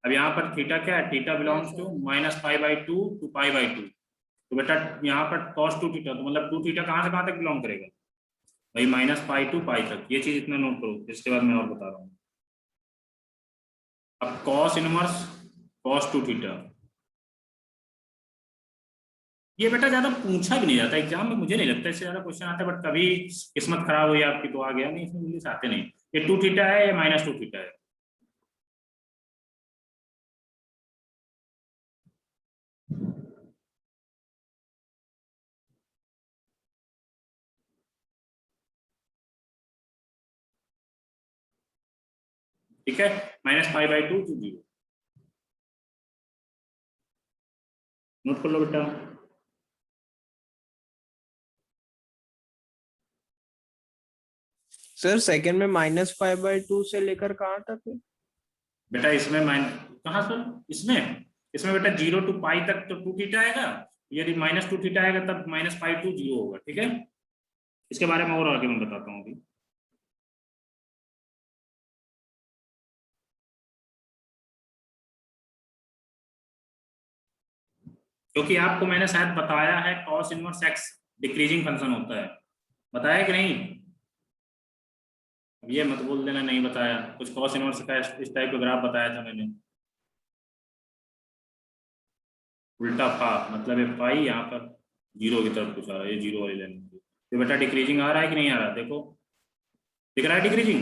अब यहाँ पर थीटा क्या है, थीटा बिलोंग्स टू -π/2 टू π/2। तो बेटा यहाँ पर cos 2 थीटा तो मतलब 2 थीटा कहाँ से कहाँ तक बिलोंग करेगा भाई, -π to π तक। ये चीज इतना नोट करो, इसके बाद मैं और बता रहा हूँ। अब cos इनवर्स cos 2 थीटा, ये बेटा ज्यादा पूछा भी नहीं जाता एग्जाम में, मुझे नहीं लगता इससे ज्यादा क्वेश्चन आता है, बट कभी किस्मत खराब हुई आपकी तो आ गया, नहीं इसमें इंग्लिश आते नहीं। ये 2 थीटा है, ये -2 थीटा है। ठीक है, -π/2 टू 0। नोट कर लो बेटा। सर सेकंड में -π/2 से लेकर कहाँ तक है? बेटा इसमें कहाँ सर, इसमें बेटा 0 to π तक तो 2 थीटा आएगा, यदि -2 थीटा आएगा तब -π to 0 होगा। ठीक है, इसके बारे में और आगे मैं बताता हूँ अभी। क्योंकि आपको मैंने शायद बताया है cos inverse x decreasing function होता है, बताया कि नहीं? अब ये मत बोल देना नहीं बताया, कुछ cos इनवर्स का इस टाइप का ग्राफ बताया था मैंने, उल्टा फा मतलब ये पाई यहाँ पर 0 की तरफ कुछ आ रहा है, ये 0 वाली लाइन। तो बेटा डिक्रीजिंग आ रहा है कि नहीं आ रहा, देखो दिख रहा है डिक्रीजिंग?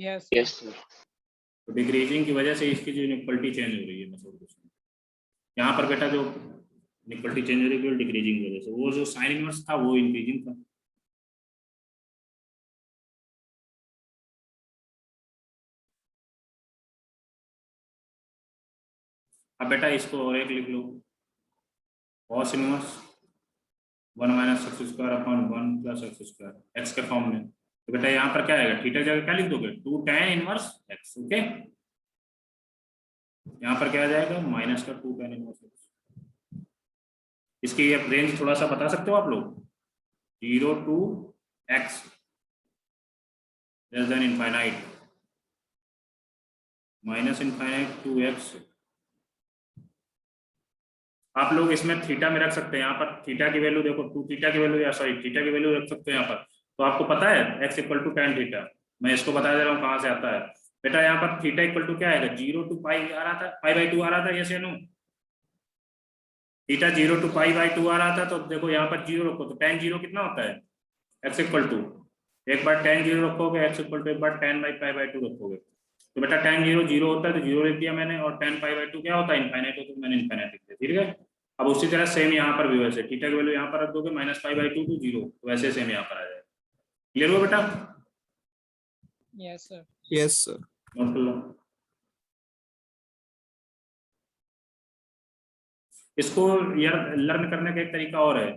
Yes Yes, sir. तो डिक्रीजिंग की वजह से इसकी जो इक्वलिटी चेंज हो रही है, मतलब कुछ यहाँ पर बेटा जो इक्वलिटी चेंज हो रही है डिक्रीजिंग की वजह से, वो जो साइन इनवर्स था वो इंक्रीजिंग था। अब बेटा इसको और एक लिख लो, cos inverse 1 - x² / 1 + x², x के फॉर्म में। तो बेटा यहाँ पर क्या आएगा, थीटा जगह क्या लिख दोगे, 2 tan इनवर्स x। ओके, यहाँ पर क्या आ जाएगा, -2 tan इनवर्स x। इसकी आप रेंज थोड़ा सा बता सकते हो आप लोग, 0 to x less than infinite, -∞ to x। आप लोग इसमें थीटा में रख सकते हैं, यहाँ पर थीटा की वैल्यू देखो, 2 थीटा की वैल्यू या सॉरी थीटा की वैल्यू रख सकते हैं यहाँ पर। तो आपको पता है x = tan थीटा, मैं इसको बता दे रहा हूँ कहाँ से आता है। बेटा यहाँ पर थीटा = क्या आएगा, 0 to π आ रहा था, π/2 आ रहा था, यस या नो? थीटा 0 to π/2 आ रहा था, तो देखो यहाँ पर 0 रखो तो tan 0 कितना होता है, x = एक बार tan 0 रखोगे, x = एक बार tan/π/2 रखोगे, तो बेटा tan 0 0 होता है तो 0 लिख दिया मैंने, और tan π/2 क्या होता है, इनफाइनाइट होता है, तो मैंने इनफाइनाइट लिख दिया। ठीक है, अब उसी तरह सेम यहाँ पर भी वैसे थीटा की वैल्यू यहाँ पर रख दोगे, -π/2 to 0, तो वैसे सेम यहाँ पर आ जाएगा। क्लियर हुआ बेटा? Yes sir. Yes sir. Note कर लो इसको। यार लर्न करने का एक तरीका और है,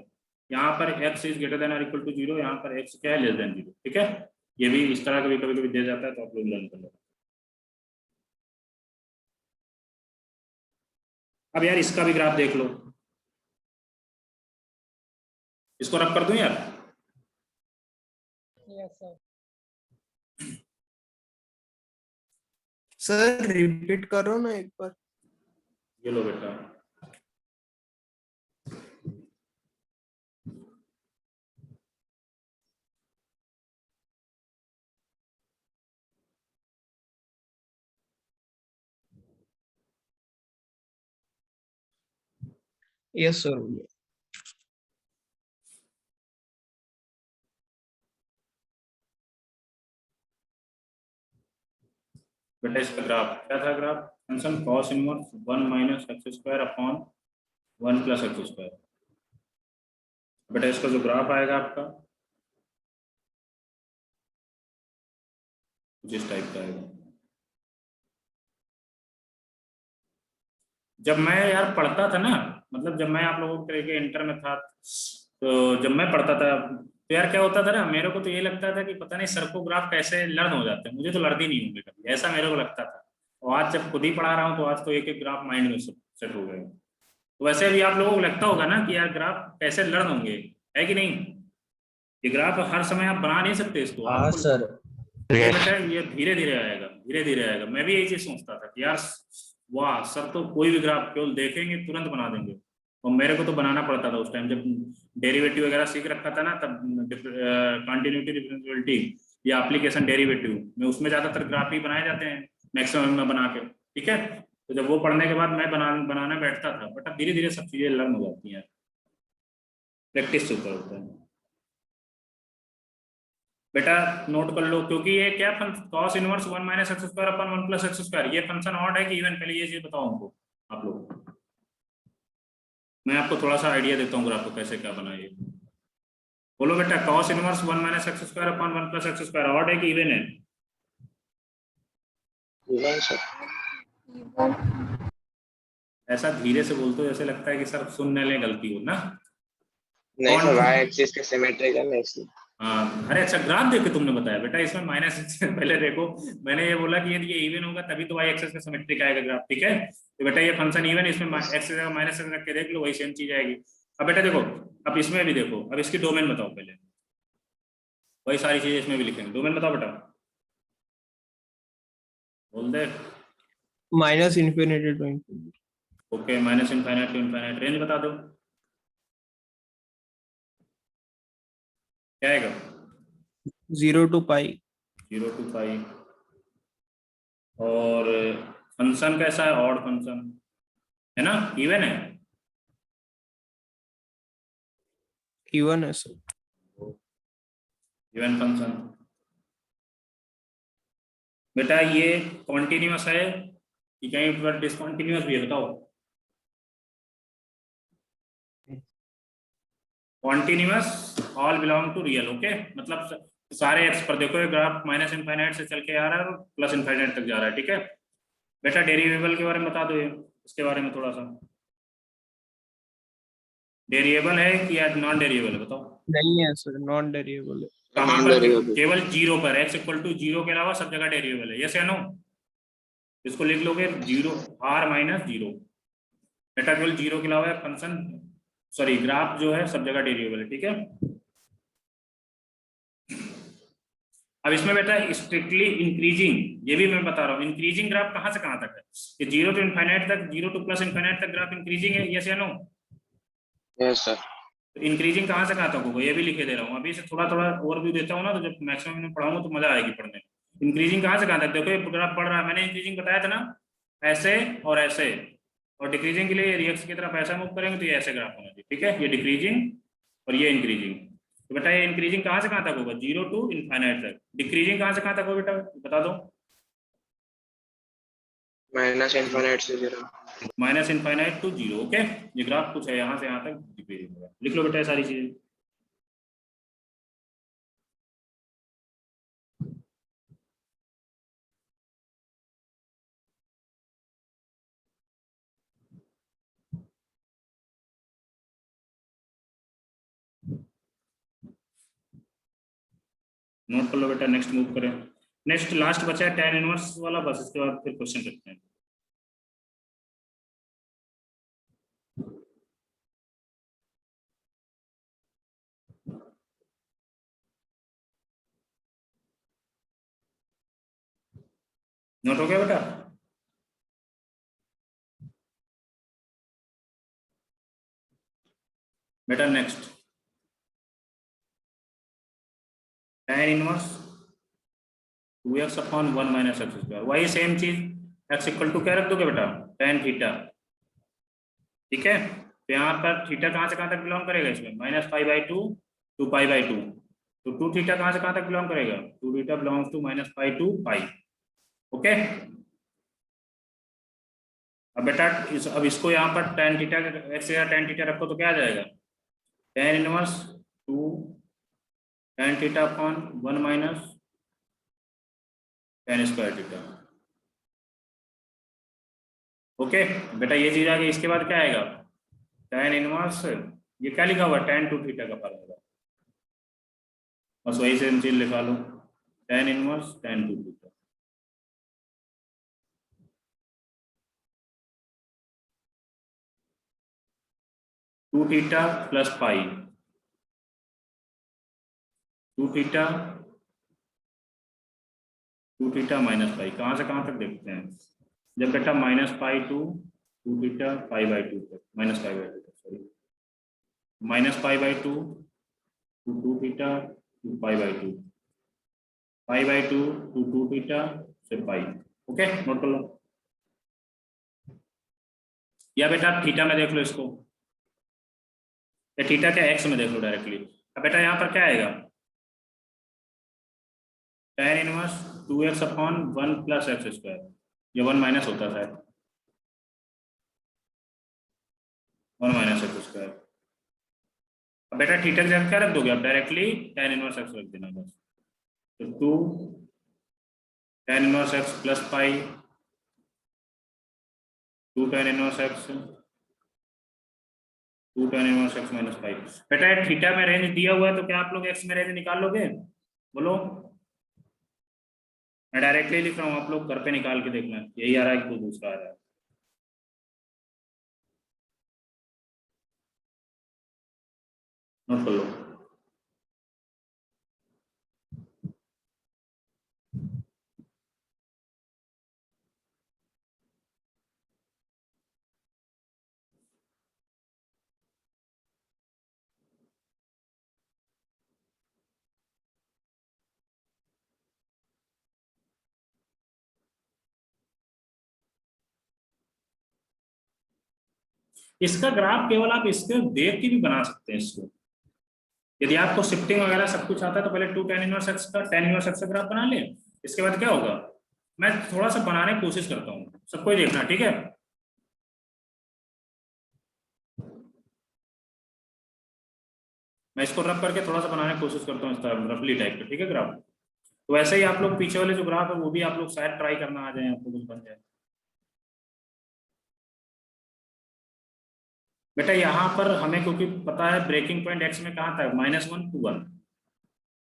यहाँ पर x > 0, यहाँ पर x क्या है, <0। ठीक है, ये भी इस तरह कभी कभी दे जाता है, तो आप लोग लर्न कर लो। अब यार इसका भी ग्राफ देख लो, इसको रब कर दूं यार? Yes sir. सर रिपीट करो ना एक बार। ये लो बेटा, यस सर। बेटा इसका ग्राफ क्या था, graph function cos inverse 1 - x² upon 1 + x²। बेटा इसका जो ग्राफ आएगा आपका जिस टाइप का आएगा, जब मैं यार पढ़ता था ना, मतलब जब मैं आप लोगों के इंटर में था, तो जब मैं पढ़ता था तो यार क्या होता था ना, मेरे को तो ये लगता था कि पता नहीं सर को ग्राफ कैसे लर्न हो जाते हैं, मुझे तो लर्न ही नहीं होंगे कभी, ऐसा मेरे को लगता था। और आज जब खुद ही पढ़ा रहा हूँ तो आज तो एक एक ग्राफ माइंड में सेट हो गए। तो वैसे भी आप लोगों को लगता होगा ना कि यार ग्राफ कैसे लर्न होंगे, है कि नहीं? ये ग्राफ हर समय आप बना नहीं सकते इसको, हाँ आपको सर। ये बेटा ये धीरे धीरे आएगा, धीरे धीरे आएगा। मैं भी यही चीज सोचता था कि यार वाह सर तो कोई भी ग्राफ केवल देखेंगे तुरंत बना देंगे, और मेरे को तो बनाना पड़ता था उस टाइम जब डेरिवेटिव वगैरह सीख रखा था ना, तब कंटिन्यूटी डिफरेंशियलिटी या एप्लीकेशन डेरिवेटिव में उसमें ज्यादातर ग्राफ ही बनाए जाते हैं मैक्सिमम में बना के, ठीक है। तो जब वो पढ़ने के बाद मैं बनाना बैठता था, बट अब धीरे धीरे सब चीजें लर्न हो जाती हैं, प्रैक्टिस से ऊपर होता है। बेटा नोट कर लो, क्योंकि ये क्या cos inverse 1 minus x square upon 1 plus x square, ये फंक्शन ऑड है कि इवन, पहले ये चीज बताओ हमको आप लोग। मैं आपको थोड़ा सा आइडिया देता हूँ ग्राफ को कैसे क्या बनाइए। बोलो बेटा cos inverse 1 minus x square upon 1 plus x square odd है कि इवन है? Even, sir. ऐसा धीरे से बोलते हो जैसे लगता है कि सर सुनने में गलती हो ना। नहीं कौन- सर, y एक्सिस के सिमेट्रिक है ना इसलिए। हाँ, अरे अच्छा ग्राफ देख के तुमने बताया बेटा, इसमें माइनस पहले देखो, मैंने ये बोला कि यदि ये इवन होगा तभी तो y एक्सिस का सिमेट्रिक आएगा ग्राफ, ठीक है। तो बेटा ये फंक्शन इवन, इसमें एक्स की जगह माइनस एक्स रख के देख लो, वही सेम चीज आएगी। अब बेटा देखो, अब इसमें भी देखो, अब इसकी डोमेन बताओ पहले, वही सारी चीजें इसमें भी लिखेंगे। डोमेन बताओ बेटा, बोल दे। Minus infinity to infinity. Okay, minus infinite to infinite. Range बता दो क्या आएगा? 0 to पाई। 0 to पाई। और फंक्शन कैसा है? ऑड फंक्शन है ना, इवन है? इवन है सर। Even function. बेटा ये कॉन्टिन्यूअस है कि कहीं पर डिसकॉन्टिन्यूअस भी है, बताओ। Continuous, all belong to real, okay. मतलब सारे एक्स पर देखो, ये ग्राफ माइनस इनफाइनाइट से चल के आ रहा है और प्लस इनफाइनाइट तक जा रहा है, ठीक है। बेटा डेरिवेबल के बारे में बता दो, ये इसके बारे में थोड़ा सा। डेरिएबल है कि या नॉन डेरिएबल है, बताओ। नहीं है सर, नॉन डेरिवेबल है। कहाँ पर? Non-derivable. केवल जीरो पर, x इक्वल टू जीरो के अलावा सब जगह डेरिएबल है, यस या नो? इसको लिख लोगे जीरो, r माइनस जीरो। बेटा केवल जीरो के अलावा फंक्शन, सॉरी ग्राफ जो है सब जगह डेरिएबल है, ठीक है। अब इसमें बेटा स्ट्रिक्टली इंक्रीजिंग, ये भी मैं बता रहा हूँ, इंक्रीजिंग ग्राफ कहाँ से कहाँ तक है? कि 0 टू इनफाइनाइट तक, 0 टू प्लस इनफाइनाइट तक ग्राफ इंक्रीजिंग है, यस या नो? Yes sir. इंक्रीजिंग कहाँ से कहाँ तक होगा ये भी लिखे दे रहा हूँ, अभी से थोड़ा थोड़ा ओवरव्यू देता हूँ ना, तो जब मैक्सिमम में पढ़ाऊंगा तो मजा आएगी पढ़ने में। इंक्रीजिंग कहाँ से कहाँ तक देखो, ये ग्राफ बढ़ रहा है, मैंने इंक्रीजिंग बताया था ना, ऐसे और ऐसे। और डिक्रीजिंग के लिए रिएक्स की तरफ ऐसा मूव करेंगे तो ये ऐसे ग्राफ होना चाहिए, ठीक है। ये डिक्रीजिंग और ये इंक्रीजिंग। तो बेटा ये इंक्रीजिंग कहाँ से कहाँ तक होगा? 0 टू इनफाइनाइट तक। डिक्रीजिंग कहाँ से कहाँ तक होगा बेटा, बता दो। Minus infinite से 0. Minus infinite to 0, okay. ये ग्राफ कुछ है, यहाँ से यहाँ तक डिक्रीजिंग होगा, लिख लो बेटा ये सारी चीजें। नोट कर लो बेटा, नेक्स्ट मूव करें। नेक्स्ट लास्ट बचा है tan इनवर्स वाला, बस इसके बाद फिर क्वेश्चन करते हैं। नोट हो गया बेटा? बेटा next tan inverse 2x upon 1 minus x square, वही सेम चीज, x इक्वल टू क्या रख दोगे बेटा? tan थीटा, ठीक है। तो यहाँ पर थीटा कहाँ से कहाँ तक बिलोंग करेगा इसमें? -π/2 टू π/2। तो 2 थीटा कहाँ से कहाँ तक बिलोंग करेगा? 2 theta belongs to -π to π, okay. अब बेटा अब इसको यहाँ पर tan थीटा x या tan थीटा रखो तो क्या आ जाएगा? tan inverse 2 tan theta upon 1 minus tan square theta, okay. बेटा ये चीज आ गई, इसके बाद क्या आएगा? tan इनवर्स, ये क्या लिखा हुआ? tan 2 थीटा का फार्मूला, बस वही सेम चीज लिखा लो, tan inverse tan 2 theta. 2 theta plus pi, 2 theta minus pi, कहाँ से कहाँ तक देखते हैं? जब बेटा minus pi to 2 theta pi by 2 तक, माइनस पाई बाई 2 तक, sorry, minus pi by 2 to 2 theta to pi by 2, pi by 2 to 2 theta से पाई। ओके, नोट कर लो। या बेटा थीटा में देख लो इसको, या थीटा क्या एक्स में देख लो डायरेक्टली। अब बेटा यहाँ पर क्या आएगा? tan inverse 2x upon 1 plus x square, ये 1 माइनस होता है, 1 माइनस एक्स स्क्वायर। अब बेटा थीटा की जगह क्या रख दोगे आप? डायरेक्टली tan इनवर्स एक्स रख देना बस। तो 2 tan inverse x plus pi, 2 tan inverse x, 2 tan inverse x minus pi. बेटा थीटा में रेंज दिया हुआ है, तो क्या आप लोग एक्स में रेंज निकाल लोगे? बोलो। मैं डायरेक्टली लिख रहा हूँ, आप लोग घर पे निकाल के देखना, यही आ रहा है कि दूसरा आ रहा है। नोट कर लो। इसका ग्राफ केवल आप इसके देख के भी बना सकते हैं इसको। यदि आपको शिफ्टिंग वगैरह सब कुछ आता है तो पहले 2 tan इनवर्स एक्स का tan इनवर्स एक्स का ग्राफ बना ले। इसके बाद क्या होगा, मैं थोड़ा सा बनाने की कोशिश करता हूँ, सबको ही देखना, ठीक है? मैं इसको रफ करके थोड़ा सा बनाने की कोशिश करता हूँ इस तरह रफली टाइप का, ठीक है ग्राफ। तो वैसे ही आप लोग पीछे वाले जो ग्राफ है वो भी आप लोग शायद ट्राई करना आ जाए, आपको कुछ बन जाए। बेटा यहाँ पर हमें क्योंकि पता है ब्रेकिंग पॉइंट एक्स में कहाँ था, -1 to 1,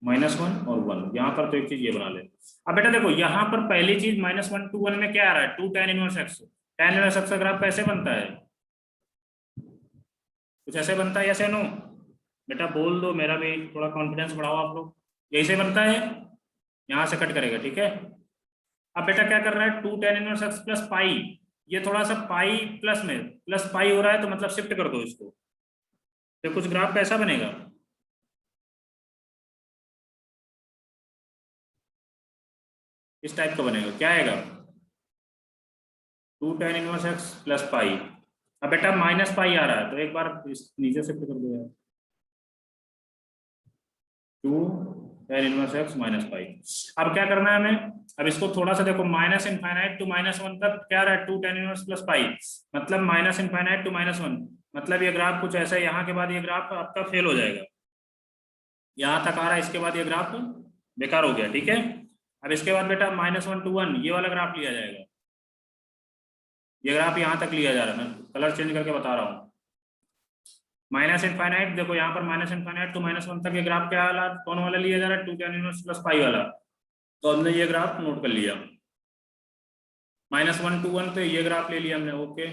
-1 और 1, यहाँ पर तो एक चीज ये बना ले। अब बेटा देखो यहाँ पर पहली चीज -1 to 1 में क्या आ रहा है? 2 tan inverse x. tan inverse x का ग्राफ कैसे बनता है? कुछ ऐसे बनता है, ऐसे नो? बेटा बोल दो, मेरा भी थोड़ा कॉन्फिडेंस बढ़ाओ आप लोग। यही से बनता है, यहाँ से कट करेगा, ठीक है? अब बेटा क्या कर रहा है? 2 tan inverse x plus pi, ये थोड़ा सा पाई प्लस में प्लस पाई हो रहा है, तो मतलब शिफ्ट कर दो इसको, तो कुछ ग्राफ कैसा बनेगा? इस टाइप का बनेगा। क्या आएगा? 2 tan inverse x plus pi. अब बेटा माइनस पाई आ रहा है, तो एक बार इस नीचे शिफ्ट कर दो यार, 2 tan inverse x minus pi. अब क्या करना है हमें? अब इसको थोड़ा सा देखो, माइनस इनफाइनाइट टू -1 तक क्या रहा है? 2 tan इनवर्स प्लस पाई, मतलब माइनस इनफाइनाइट टू -1, मतलब ये ग्राफ कुछ ऐसा है। यहाँ के बाद ये ग्राफ आपका फेल हो जाएगा, यहाँ तक आ रहा है, इसके बाद ये ग्राफ बेकार हो गया, ठीक है? अब इसके बाद बेटा -1 to 1 ये वाला ग्राफ लिया जाएगा, ये ग्राफ यहाँ तक लिया जा रहा है, मैं कलर चेंज करके बता रहा हूँ। माइनस इनफाइनाइट देखो यहाँ पर माइनस इनफाइनाइट टू -1 तक ये ग्राफ क्या वाला, कौन वाला लिया जा रहा है? 2 tan इनवर्स प्लस पाई वाला, तो हमने ये ग्राफ नोट कर लिया। -1 to 1 पे ये ग्राफ ले लिया हमने, ओके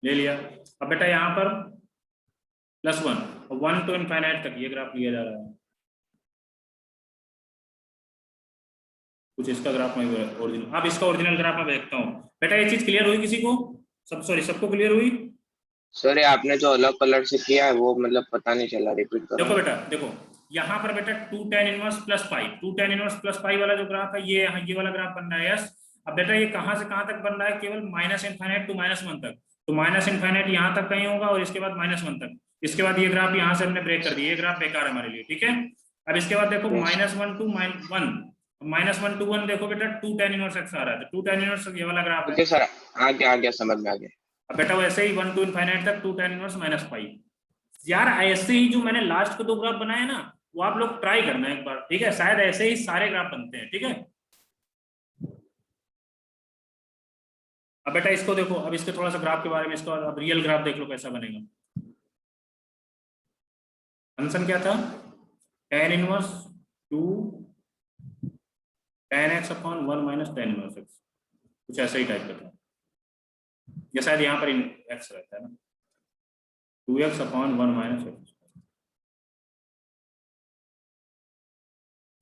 ले लिया। अब बेटा यहाँ पर +1 और 1 to इनफाइनाइट तक ये ग्राफ लिया जा रहा है। कुछ इसका ग्राफ में ओरिजिनल, अब इसका ओरिजिनल ग्राफ में देखता हूँ। बेटा ये चीज क्लियर हुई किसी को? सबको क्लियर हुई? सर आपने जो अलग कलर से किया है वो मतलब पता नहीं चला, रिपीट करो। देखो बेटा, देखो यहाँ पर बेटा 2 tan inverse plus pi, 2 tan inverse plus pi वाला जो ग्राफ है ये वाला ग्राफ बन रहा है, यस। अब बेटा ये कहाँ से कहाँ तक बन रहा है? केवल माइनस इनफाइनाइट टू -1 तक, तो माइनस इनफाइनाइट यहाँ तक कहीं होगा और इसके बाद -1 तक। इसके बाद ये ग्राफ यहाँ से हमने ब्रेक कर दिया, ये ग्राफ बेकार है हमारे लिए, ठीक है? अब इसके बाद देखो -1 to 1 देखो बेटा 2 tan इनवर्स एक्स आ रहा है, तो 2 tan इनवर्स ये वाला ग्राफ है। ओके सर, आ गया समझ में आ गया। अब बेटा वैसे ही 1 to इनफाइनाइट तक 2 tan इनवर्स माइनस पाई। यार ऐसे ही जो मैंने लास्ट को 2 ग्राफ बनाए ना, वो आप लोग ट्राई करना एक बार, ठीक है? शायद ऐसे ही सारे ग्राफ बनते हैं, ठीक है? अब बेटा इसको देखो, अब इसके थोड़ा सा ग्राफ के बारे में, इसको अब रियल ग्राफ देख लो कैसा बनेगा। फंक्शन क्या था? tan inverse 2 tan x upon 1 minus tan inverse x, कुछ ऐसा ही टाइप का था। ये शायद यहाँ पर x रहता है ना, 2x अपॉन 1 माइनस x।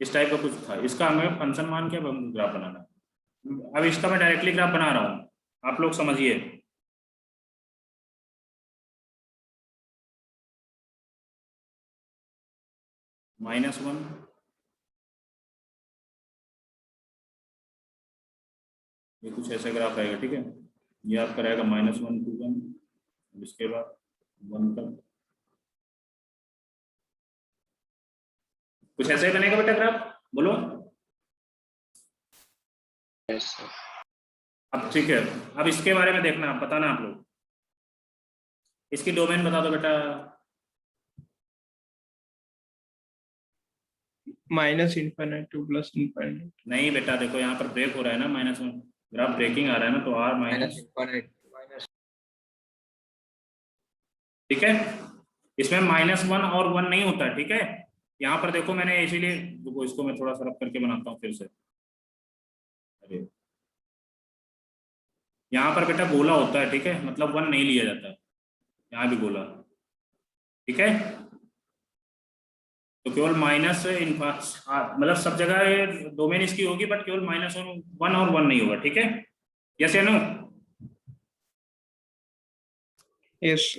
इस टाइप का कुछ था, इसका हमें फंक्शन मान के अब हम ग्राफ बनाना है। अब इसका मैं डायरेक्टली ग्राफ बना रहा हूँ, आप लोग समझिए। -1 ये कुछ ऐसा ग्राफ रहेगा, ठीक है। ये आपका रहेगा -1 2 1, इसके बाद 1 तक कुछ ऐसा ही बनेगा बेटा ग्राफ, बोलो। Yes sir. अब ठीक है, अब इसके बारे में देखना, आप बताना, आप लोग इसकी डोमेन बता दो बेटा। -∞ to +∞। नहीं बेटा, देखो यहाँ पर ब्रेक हो रहा है ना, -1 ग्राफ ब्रेकिंग आ रहा है ना, तो r माइनस, ठीक है। इसमें -1 और 1 नहीं होता, ठीक है। यहाँ पर देखो मैंने इसीलिए, देखो इसको मैं थोड़ा सा रब करके बनाता हूँ फिर से। अरे यहाँ पर बेटा गोला होता है, ठीक है, मतलब 1 नहीं लिया जाता है, यहाँ भी गोला, ठीक है। तो केवल माइनस मतलब सब जगह डोमेन इसकी होगी, बट केवल -1 और 1 नहीं होगा, ठीक है। यस या नो? यस।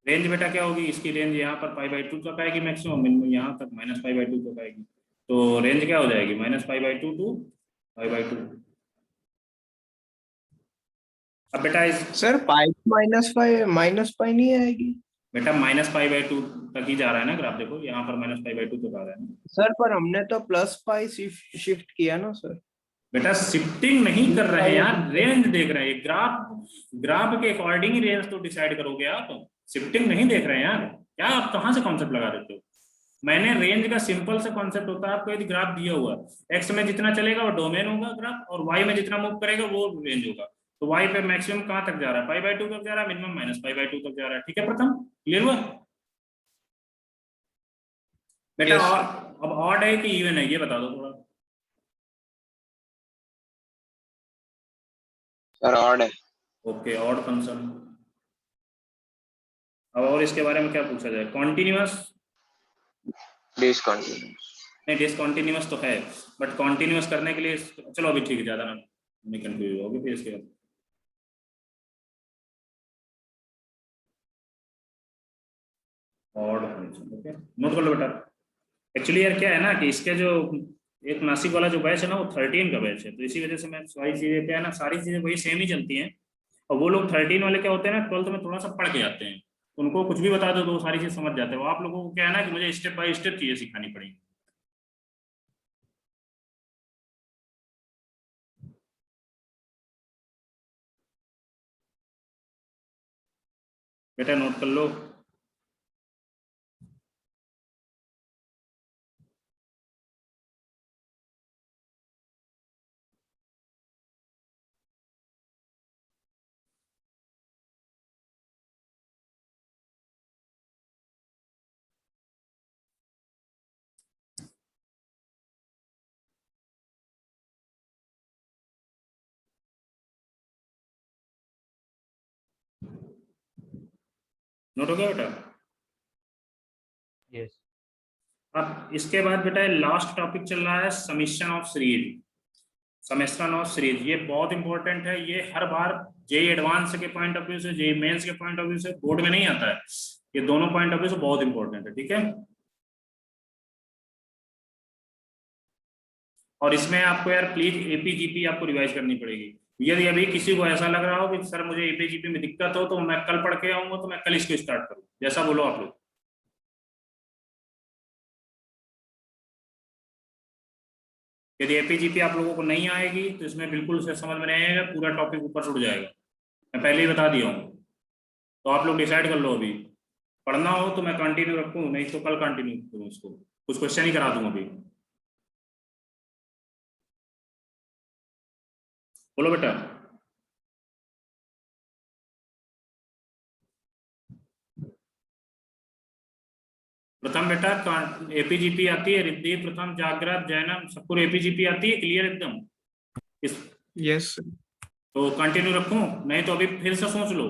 रेंज बेटा क्या होगी इसकी? रेंज यहाँ पर π/2 तक आएगी मैक्सिमम, यहाँ तक -π/2 तक आएगी। तो रेंज क्या हो जाएगी? -π/2 टू π/2। अब बेटा इस सर पाई -π नहीं आएगी बेटा -π/2 तक ही जा रहा है ना ग्राफ, देखो यहाँ पर -π/2 तक आ रहा है ना सर, पर हमने तो +π शिफ्ट किया ना सर। बेटा। शिफ्टिंग नहीं कर रहे हैं यार, रेंज देख रहे हैं। ग्राफ के अकॉर्डिंग ही रेंज तो डिसाइड करोगे आप, शिफ्टिंग नहीं देख रहे हैं यार। क्या आप कहाँ से कॉन्सेप्ट लगा देते हो? मैंने रेंज का सिंपल से कॉन्सेप्ट होता है, आपको यदि ग्राफ दिया हुआ एक्स में जितना चलेगा वो डोमेन होगा ग्राफ, और वाई में जितना मूव करेगा वो रेंज होगा। तो वाई पे मैक्सिमम कहाँ तक जा रहा है? π/2 तक जा रहा है, मिनिमम -π/2 तक जा रहा है, ठीक है। प्रथम क्लियर हुआ बेटा? Yes. और अब ऑड है कि इवन है ये बता दो थोड़ा। सर ऑड है। Okay, odd function. अब और इसके बारे में क्या पूछा जाए? कॉन्टिन्यूअस? डिसकंटिन्यूअस। नहीं, डिसकंटिन्यूअस तो है, बट कॉन्टिन्यूअस करने के लिए चलो अभी ठीक है, ज्यादा ना नहीं कंफ्यूज होगी फिर इसके बाद। ऑड फंक्शन, ओके नोट कर लो बेटा। एक्चुअली यार क्या है ना कि इसके जो एक नासिक वाला जो बैच है ना वो 13 का बैच है, तो इसी वजह से मैं सारी चीजें क्या है ना, सारी चीजें वही सेम ही चलती हैं। और वो लोग 13 वाले क्या होते हैं ना, 12th में थोड़ा सा पढ़ के जाते हैं, उनको कुछ भी बता दो तो वो सारी चीज समझ जाते हैं। वो आप लोगों को क्या है ना कि मुझे स्टेप बाय स्टेप चीजें सिखानी पड़ेगी। बेटा नोट कर लो। नोट हो गया बेटा? यस। अब इसके बाद बेटा लास्ट टॉपिक चल रहा है summation of series. Summation of series ये बहुत इंपॉर्टेंट है, ये हर बार जेई एडवांस के पॉइंट ऑफ व्यू से, जेई मेंस के पॉइंट ऑफ व्यू से बोर्ड में नहीं आता है। ये दोनों पॉइंट ऑफ व्यू से बहुत इंपॉर्टेंट है, ठीक है। और इसमें आपको यार प्लीज एपीजीपी आपको रिवाइज करनी पड़ेगी। यदि अभी किसी को ऐसा लग रहा हो कि सर मुझे एपीजीपी में दिक्कत हो तो मैं कल पढ़ के आऊंगा, तो मैं कल इसको स्टार्ट करूँ, जैसा बोलो आप लोग। यदि एपीजीपी आप लोगों को नहीं आएगी तो इसमें बिल्कुल से समझ में नहीं आएगा, पूरा टॉपिक ऊपर से उड़ जाएगा। मैं पहले ही बता दिया हूँ, तो आप लोग डिसाइड कर लो। अभी पढ़ना हो तो मैं कंटिन्यू रखूँ, नहीं तो कल कंटिन्यू करूँ इसको, कुछ क्वेश्चन ही करा दूँ अभी। बोलो बेटा। प्रथम बेटा एपीजीपी आती है, रिद्धि, प्रथम, जागृत, जैनम, सबको एपीजीपी आती है, क्लियर एकदम? इस यस। तो कंटिन्यू रखूं, नहीं तो अभी फिर से सोच लो।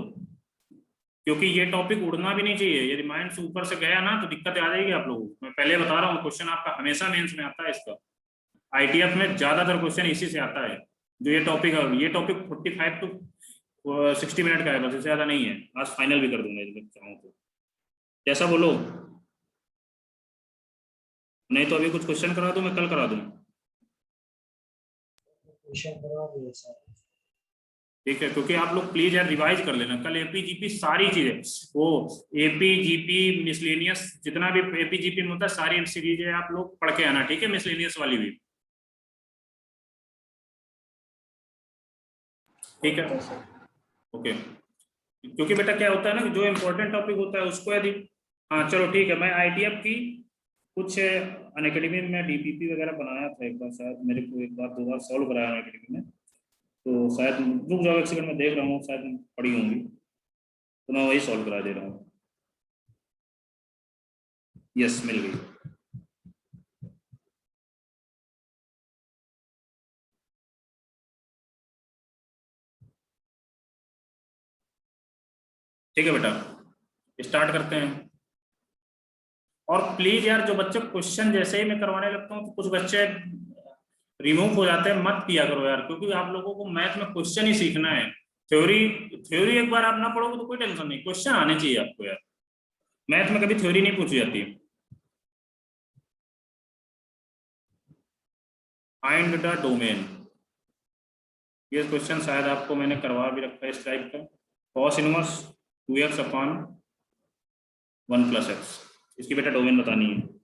क्योंकि ये टॉपिक उड़ना भी नहीं चाहिए, यदि माइंड से ऊपर से गया ना तो दिक्कत आ जाएगी आप लोगों को। मैं पहले बता रहा हूँ, क्वेश्चन आपका हमेशा मेंस में आता है इसका, आईटीएफ में ज्यादातर क्वेश्चन इसी से आता है। जो ये टॉपिक है, ये टॉपिक 45 टू 60 मिनट का है बस, इससे ज्यादा नहीं है। आज फाइनल भी कर दूंगा यदि चाहूँ तो। कैसा बोलो? नहीं तो अभी कुछ क्वेश्चन करा दूं, मैं कल करा दूं। क्वेश्चन करवा दिए सर। ठीक है, क्योंकि आप लोग प्लीज यार रिवाइज कर लेना कल। एपीजीपी सारी चीजें, वो एपीजीपी मिसलेनियस जितना भी एपीजीपी में होता है सारी सीरीजें आप लोग पढ़ के आना, ठीक है? मिसलेनियस वाली भी, ठीक है? ओके। क्योंकि बेटा क्या होता है ना कि जो इम्पोर्टेंट टॉपिक होता है उसको यदि, हाँ चलो ठीक है, मैं आईटीएफ की कुछ अनअकैडमी में डीपीपी वगैरह बनाया था एक बार, शायद मेरे को एक बार 2 बार सॉल्व कराया अनअकैडमी में, तो शायद रुक जाओ एक सेकंड में देख रहा हूँ, शायद पड़ी होंगी तो मैं वही सॉल्व करा दे रहा हूँ। यस, मिल गई। ठीक है बेटा, स्टार्ट करते हैं। और प्लीज यार जो बच्चे क्वेश्चन जैसे ही मैं करवाने लगता हूँ तो कुछ बच्चे रिमूव हो जाते हैं, मत किया करो यार, क्योंकि आप लोगों को मैथ में क्वेश्चन ही सीखना है। थ्योरी एक बार आप ना पढ़ोगे तो कोई टेंशन नहीं, क्वेश्चन आने चाहिए आपको यार। मैथ में कभी थ्योरी नहीं पूछी जाती। फाइंड द डोमेन, ये क्वेश्चन शायद आपको मैंने करवा भी रखा है इस टाइप का। Cos inverse 2x upon 1 + x, इसकी बेटा डोमेन बतानी है।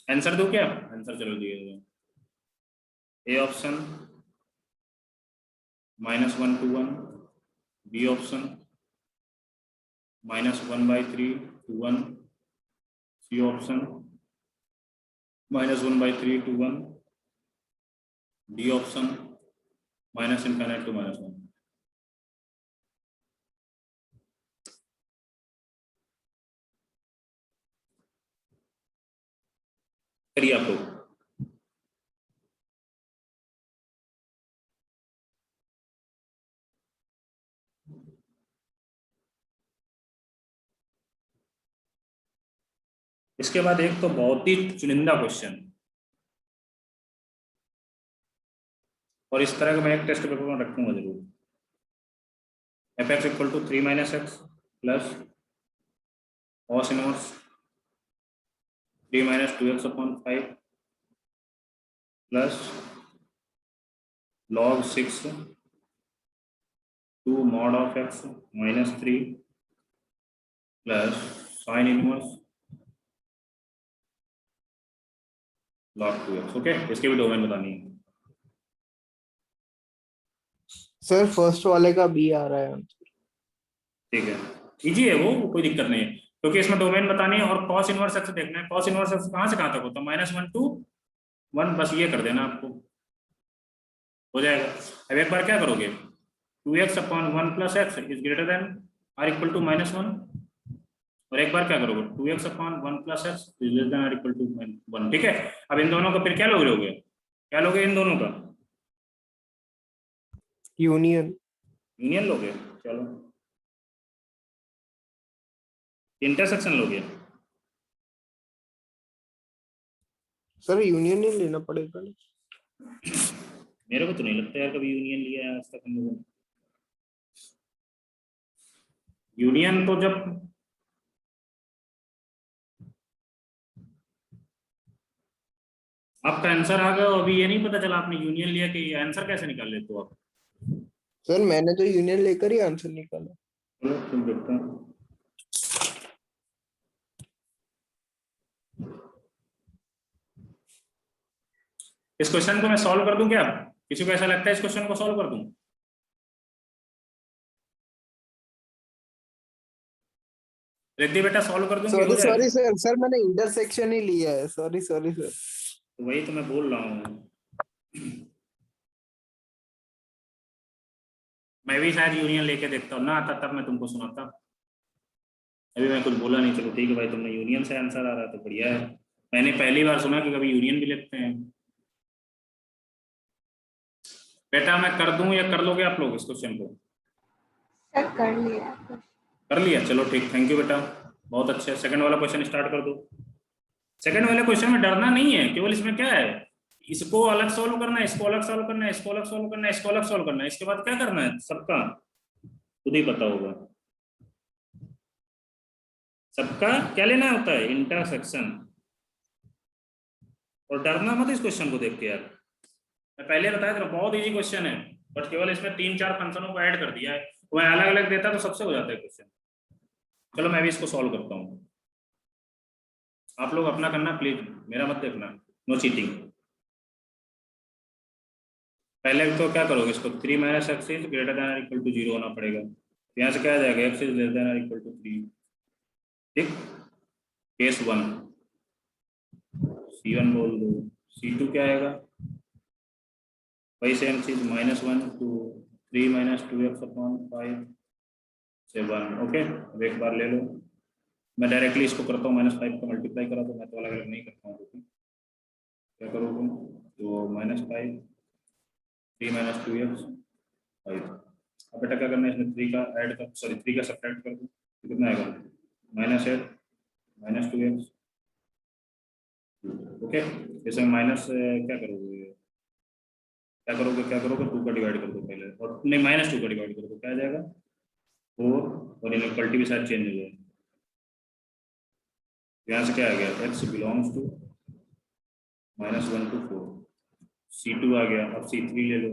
आंसर दो क्या? आंसर चलो दिए, A option -1 to 1, B option -1/3 to 1, C option -1/3 to 1, D option -∞ to -1। करिए आप लोग। इसके बाद एक तो बहुत ही चुनिंदा क्वेश्चन, और इस तरह का मैं एक टेस्ट पेपर में रखूंगा जरूर। fx = 3 - x plus cos inverse 3 - 2x upon 5 plus log 6 2 mod of x -3 plus sin inverse log 2x। Okay, इसके भी डोमेन बतानी है। सर फर्स्ट वाले का बी आ रहा है आंसर। ठीक है, इजी है वो, कोई दिक्कत नहीं है, क्योंकि इसमें डोमेन बतानी है और cos इनवर्स x देखना है। cos इनवर्स x कहाँ से कहाँ तक होता है? -1 to 1, बस ये कर देना, आपको हो जाएगा। अब एक बार क्या करोगे, 2x upon 1 + x is greater then r = -1, और एक बार क्या करोगे 2x upon 1 + x is less then r = 1। ठीक है, अब इन दोनों का फिर क्या लोगे, क्या लोगे इन दोनों का? यूनियन लोगे। चलो, इंटरसेक्शन लोगे। सर यूनियन नहीं लेना पड़ेगा? मेरे को तो नहीं लगता यार कभी यूनियन लिया है आज तक हम लोगों ने। यूनियन तो जब आपका आंसर आ गया, अभी ये नहीं पता चला आपने यूनियन लिया कि आंसर कैसे निकाल लेते हो आप? सर मैंने तो यूनियन लेकर ही आंसर निकाला। चलो तुम देखते हैं। इस क्वेश्चन को मैं सॉल्व कर दूं क्या? किसी को ऐसा लगता है इस क्वेश्चन को सॉल्व कर दूं? रिद्धि बेटा सॉल्व कर दूं? सॉरी सर मैंने इंटरसेक्शन ही लिया है। Sorry sir. तो वही तो मैं बोल रहा हूँ, मैं भी शायद यूनियन लेके देखता हूँ, ना आता तब मैं तुमको सुनाता। अभी मैं कुछ बोला नहीं। चलो ठीक है भाई, तुमने यूनियन से आंसर आ रहा है तो बढ़िया है। मैंने पहली बार सुना कि कभी यूनियन भी लेते हैं। बेटा मैं कर दूं या कर लोगे आप लोग इस क्वेश्चन को? सर कर लिया। कर लिया, चलो ठीक, थैंक यू बेटा, बहुत अच्छे। सेकंड वाला क्वेश्चन स्टार्ट कर दो। सेकंड वाले क्वेश्चन में डरना नहीं है, केवल इसमें क्या है, इसको अलग सॉल्व करना है, इसको अलग सॉल्व करना है, इसको अलग सॉल्व करना है, इसको अलग सॉल्व करना है, इसके बाद क्या करना है सबका खुद ही पता होगा। सबका क्या लेना होता है, इंटरसेक्शन। और डरना मत इस क्वेश्चन को देख के यार, मैं पहले बताया था बहुत इजी क्वेश्चन है, बट केवल इसमें 3-4 फंक्शनों को ऐड कर दिया है, तो मैं अलग अलग देता तो सबसे हो जाता है क्वेश्चन। चलो मैं भी इसको सॉल्व करता हूँ, आप लोग अपना करना प्लीज, मेरा मत देखना, नो चीटिंग। पहले तो क्या करोगे, इसको 3 - x इज ग्रेटर देन और इक्वल टू 0 होना पड़ेगा, यहाँ से क्या आ जाएगा, x इज लेस देन और इक्वल टू 3। ठीक, केस 1 C1 बोल दो, C2 क्या आएगा, वही सेम चीज, -1 to 3 - 2x अपॉन 5 से 1। ओके, अब एक बार ले लो, मैं डायरेक्टली इसको करता हूँ, -5 का मल्टीप्लाई करा, तो मैं तो अलग अलग नहीं करता हूँ, क्या करोगे, तो -5 3 - 2x 5। अब बेटा क्या करना है, इसमें 3 का ऐड कर, सॉरी 3 का सब्ट्रैक्ट कर दो, तो कितना आएगा, -8 - 2x। ओके, इसमें माइनस क्या करोगे, क्या करोगे 2 का डिवाइड कर दो पहले, और नहीं -2 का डिवाइड कर दो, क्या आ जाएगा 4, और इनइक्वालिटी भी शायद चेंज हो जाए, यहाँ से क्या आ गया, x belongs to -1 to 4, C2 आ गया। अब C3 ले लो,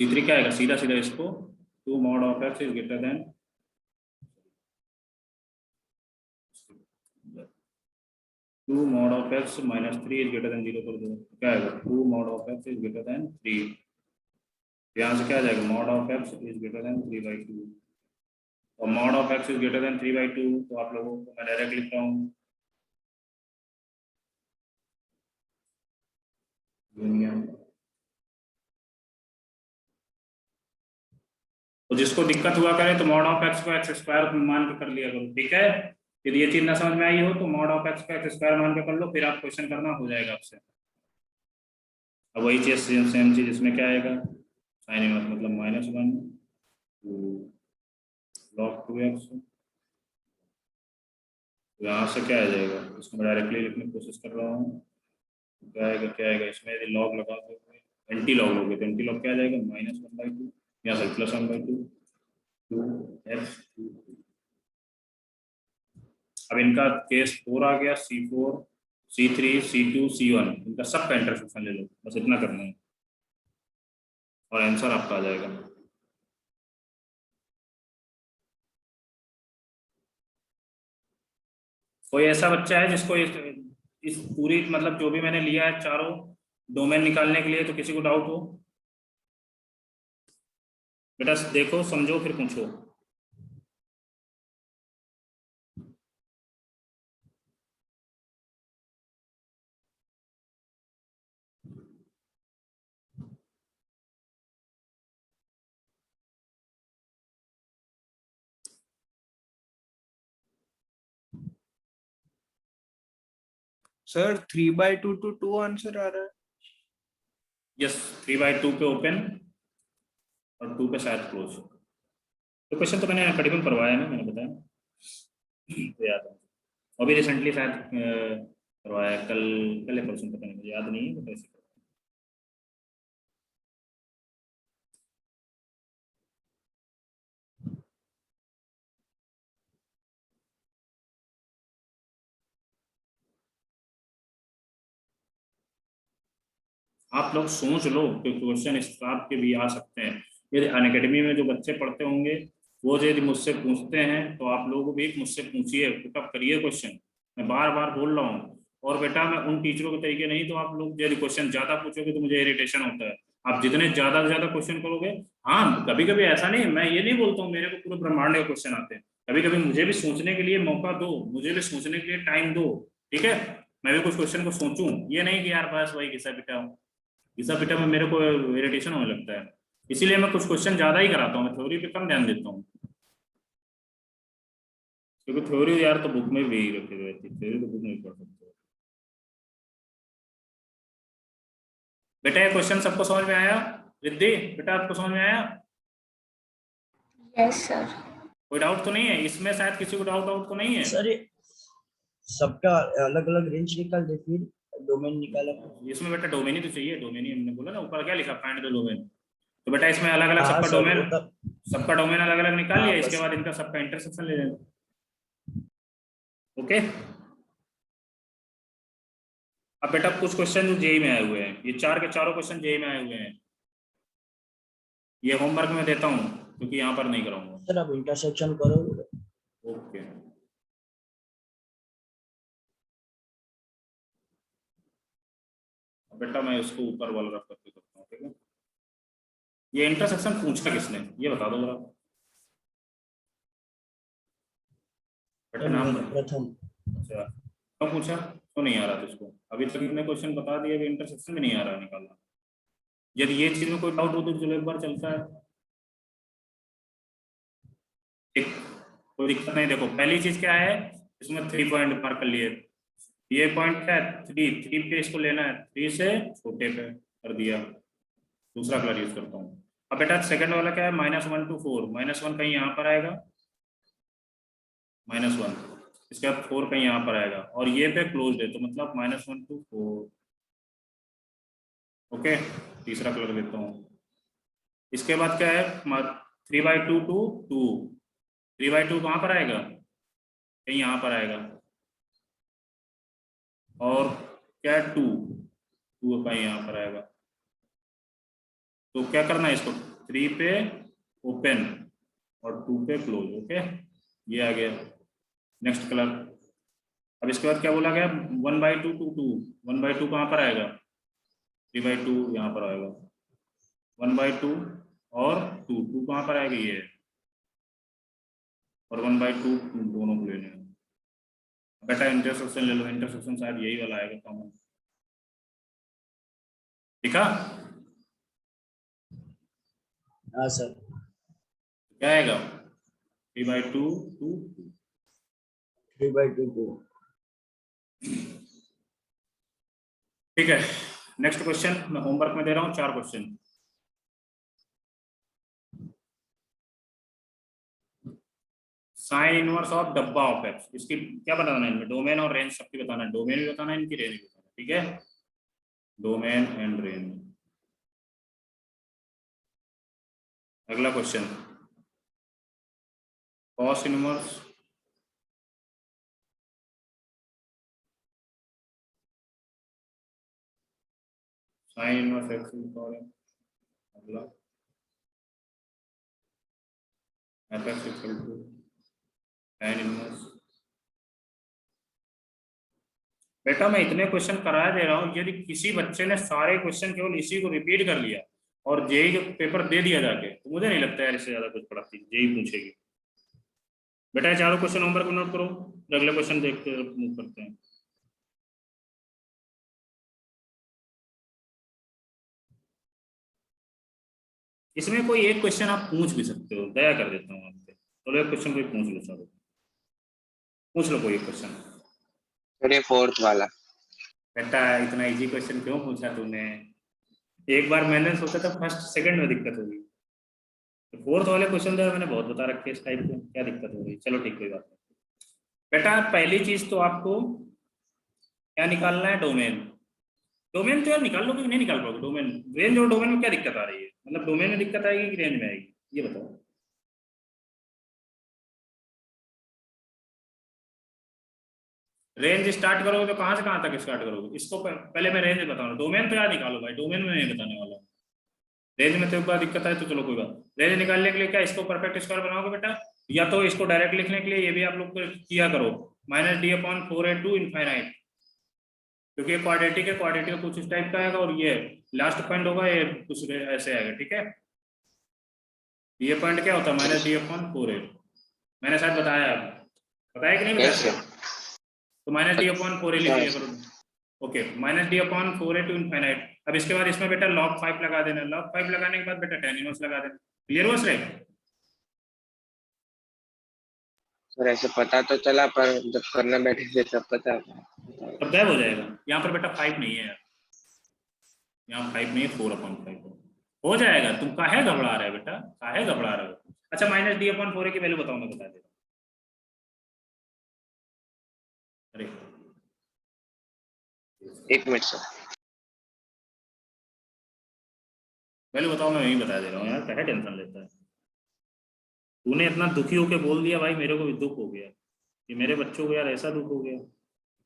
C3 क्या आएगा, सीधा सीधा इसको 2 mod of x is greater then 2 mod of x -3 is greater than 0 कर दो, क्या आएगा 2 mod of x is greater then 3। यहाँ से क्या आ जाएगा, mod of x is greater then 3/2, और mod of x is greater then 3/2, तो आप लोगों को मैं डायरेक्ट लिख रहा हूँ यूनियन। तो जिसको दिक्कत हुआ करे तो mod of x को x² मान के कर लिया करो, ठीक है। यदि ये चीज ना समझ में आई हो तो mod of x को x² मान के कर लो, फिर आप क्वेश्चन करना हो जाएगा आपसे। अब वही चीज सेम चीज इसमें क्या आएगा, साइन इनवर्स मतलब -1 log 2x, यहाँ से क्या आ जाएगा, इसको मैं डायरेक्टली लिखने की कोशिश कर रहा हूँ, क्या आएगा इसमें, यदि लॉग लगा दो, एंटी लॉग लोगे तो एंटी लॉग क्या आ जाएगा, -1/2, यहाँ से +1/2 2x। अब इनका केस 4 आ गया, C4 C3 C2 C1, इनका सब का इंटरसेक्शन ले लो, बस इतना करना है और आंसर आपका आ जाएगा। कोई ऐसा बच्चा है जिसको इस पूरी मतलब जो भी मैंने लिया है चारों डोमेन निकालने के लिए, तो किसी को डाउट हो बेटा, देखो समझो फिर पूछो। सर 3/2 to 2 आंसर आ रहा है। यस, 3/2 पे ओपन और 2 पे शायद क्लोज। तो क्वेश्चन तो मैंने करीबन करवाया ना, मैंने बताया तो याद है, अभी रिसेंटली शायद करवाया, कल या परसों, पता नहीं मुझे याद नहीं है, तो कैसे आप लोग सोच लो कि क्वेश्चन इस टाइप के भी आ सकते हैं। यदि अनअकैडमी में जो बच्चे पढ़ते होंगे वो यदि मुझसे पूछते हैं तो आप लोग भी मुझसे पूछिए, पुटअप करिए क्वेश्चन, मैं बार बार बोल रहा हूँ। और बेटा मैं उन टीचरों के तरीके नहीं, तो आप लोग यदि क्वेश्चन ज्यादा पूछोगे तो मुझे इरिटेशन होता है। आप जितने ज्यादा से ज्यादा क्वेश्चन करोगे, हाँ कभी कभी ऐसा नहीं, मैं ये नहीं बोलता हूँ मेरे को पूरे ब्रह्मांड के क्वेश्चन आते हैं, कभी कभी मुझे भी सोचने के लिए मौका दो, मुझे भी सोचने के लिए टाइम दो, ठीक है। मैं भी कुछ क्वेश्चन को सोचूं, ये नहीं कि यार बस वही घिसा पिटा में मेरे को इरिटेशन होने लगता है। इसीलिए मैं कुछ क्वेश्चन ज्यादा ही कराता हूँ, मैं थ्योरी पे कम ध्यान देता हूँ, क्योंकि थ्योरी यार तो बुक में भी रखी रहती है, थ्योरी तो बुक में पढ़ सकते हो। बेटा ये क्वेश्चन सबको समझ में आया? रिद्धि बेटा आपको समझ में आया? Yes sir. कोई डाउट तो नहीं है इसमें? शायद किसी को डाउट तो नहीं है? सर ये सबका अलग अलग रेंज निकाल दे, फिर डोमेन निकाला। इसमें बेटा डोमेन ही तो चाहिए, डोमेन ही हमने बोला ना, ऊपर क्या लिखा, फाइंड द डोमेन। तो बेटा इसमें अलग अलग हाँ सबका सर, डोमेन, वो तब सबका डोमेन अलग अलग निकाल हाँ, लिया, बस। इसके बाद इनका सबका इंटरसेक्शन ले लेना। ओके, अब बेटा कुछ क्वेश्चन जेई में आए हुए हैं, ये चार के चारों क्वेश्चन जेई में आए हुए हैं। ये होमवर्क में देता हूँ क्योंकि यहाँ पर नहीं कराऊंगा। सर अब इंटरसेक्शन करो। ओके, बेटा मैं इसको ऊपर वाला रख करके करता हूँ, ठीक है? ये इंटरसेक्शन पूछा किसने ये बता दो जरा। बेटा नाम प्रथम। अच्छा, क्यों पूछा? क्यों नहीं आ रहा तुझको? अभी तक इतने क्वेश्चन बता दिए, अभी इंटरसेक्शन में नहीं आ रहा निकालना। यदि ये चीज में कोई डाउट हो तो चलो एक बार चलता है, ठीक, कोई दिक्कत नहीं। देखो पहली चीज क्या है, इसमें 3 पॉइंट मार्क कर लिए। ये पॉइंट क्या है, 3 पे इसको लेना है, 3 से छोटे पे कर दिया। दूसरा कलर यूज करता हूँ। अब बेटा सेकंड वाला क्या है, -1 to 4, -1 कहीं यहाँ पर आएगा, -1, इसके बाद 4 कहीं यहाँ पर आएगा, और ये पे क्लोज है, तो मतलब -1 to 4। ओके, तीसरा कलर देता हूँ। इसके बाद क्या है, 3/2 to 2, 3/2 कहाँ पर आएगा, कहीं यहाँ पर आएगा, और क्या है 2 कहीं यहाँ पर आएगा। तो क्या करना है, इसको 3 पे ओपन और 2 पे क्लोज। ओके, ये आ गया। Next colour. अब इसके बाद क्या बोला गया, 1/2 to 2, 1/2 कहाँ पर आएगा, 3/2 यहाँ पर आएगा, 1/2 और 2 कहाँ पर आएगा, ये, और 1/2 दोनों को लेने हैं। बेटा इंटरसेक्शन ले लो, इंटरसेक्शन शायद यही वाला आएगा कॉमन, ठीक है? हाँ सर। क्या आएगा, 3/2 to 2। 3/2 को। ठीक है, नेक्स्ट क्वेश्चन मैं होमवर्क में दे रहा हूँ, 4 क्वेश्चन। साइन इनवर्स ऑफ डब्बा ऑफ एक्स, इसकी क्या बताना है, इनमें डोमेन और रेंज सबकी बताना है, डोमेन भी बताना है, इनकी रेंज भी बताना है, ठीक है? Domain and range. अगला question, cos inverse sine inverse x equal, अगला f x equal to tan inverse. बेटा मैं इतने क्वेश्चन करा दे रहा हूँ, यदि किसी बच्चे ने सारे क्वेश्चन केवल इसी को रिपीट कर लिया और जेई जो पेपर दे दिया जाके, तो मुझे नहीं लगता है इससे ज्यादा कुछ पढ़ाती जेई पूछेगी। बेटा ये चारों क्वेश्चन होमवर्क में नोट करो, अगले क्वेश्चन देखते मूव करते हैं। इसमें कोई एक क्वेश्चन आप पूछ भी सकते हो, दया कर देता हूँ आपसे, चलो एक क्वेश्चन कोई पूछ लो, चलो पूछ लो कोई एक क्वेश्चन। अरे 4th वाला। बेटा इतना इजी क्वेश्चन क्यों पूछा तूने? एक बार मैंने सोचा था फर्स्ट सेकंड में दिक्कत होगी, तो 4th वाले क्वेश्चन तो मैंने बहुत बता रखे इस टाइप के, क्या दिक्कत हो रही है? चलो ठीक, कोई बात नहीं। बेटा पहली चीज तो आपको क्या निकालना है, डोमेन। डोमेन तो यार निकाल लो, क्योंकि नहीं निकाल पाओगे डोमेन। रेंज और डोमेन में क्या दिक्कत आ रही है, मतलब डोमेन में दिक्कत आएगी कि रेंज में आएगी, ये बताओ। रेंज स्टार्ट करोगे तो कहाँ से कहाँ तक स्टार्ट करोगे, इसको पहले मैं रेंज बताऊंगा, डोमेन तो यार निकालो भाई, डोमेन में नहीं बताने वाला। रेंज में तो एक बार दिक्कत है, तो चलो कोई बात। रेंज निकालने के लिए क्या, इसको परफेक्ट स्क्वायर बनाओगे बेटा, या तो इसको डायरेक्ट लिखने के लिए ये भी आप लोग किया करो, -d/4a2 इनफाइनाइट, क्योंकि ये क्वाड्रेटिक है, क्वाड्रेटिक कुछ इस टाइप का आएगा, और ये लास्ट पॉइंट होगा ये कुछ ऐसे आएगा, ठीक है? ये पॉइंट क्या होता है, -d/4a, मैंने शायद बताया कि नहीं बताया? तो -d/4a लिख लिया करो। Okay, -d/4a to infinite. अब इसके बाद इसमें बेटा log 5 लगा देना, log 5 लगाने के बाद बेटा tan इनवर्स लगा देना। क्लियर हुआ सर? सर ऐसे पता तो चला, पर जब करने बैठे थे तब पता। तब गायब हो जाएगा, यहाँ पर बेटा 5 नहीं है यार, यहाँ 5 नहीं 4/5 हो जाएगा। तुम काहे घबरा रहे हो बेटा, काहे घबरा रहे हो? अच्छा माइनस d/4 की वैल्यू बताओ, मैं बता देता हूँ। अरे 1 मिनट सर। वैल्यू बताओ, मैं वही बता दे रहा हूँ यार, क्या टेंशन लेता है? तूने इतना दुखी होके बोल दिया भाई, मेरे को भी दुख हो गया कि मेरे बच्चों को यार ऐसा दुख हो गया।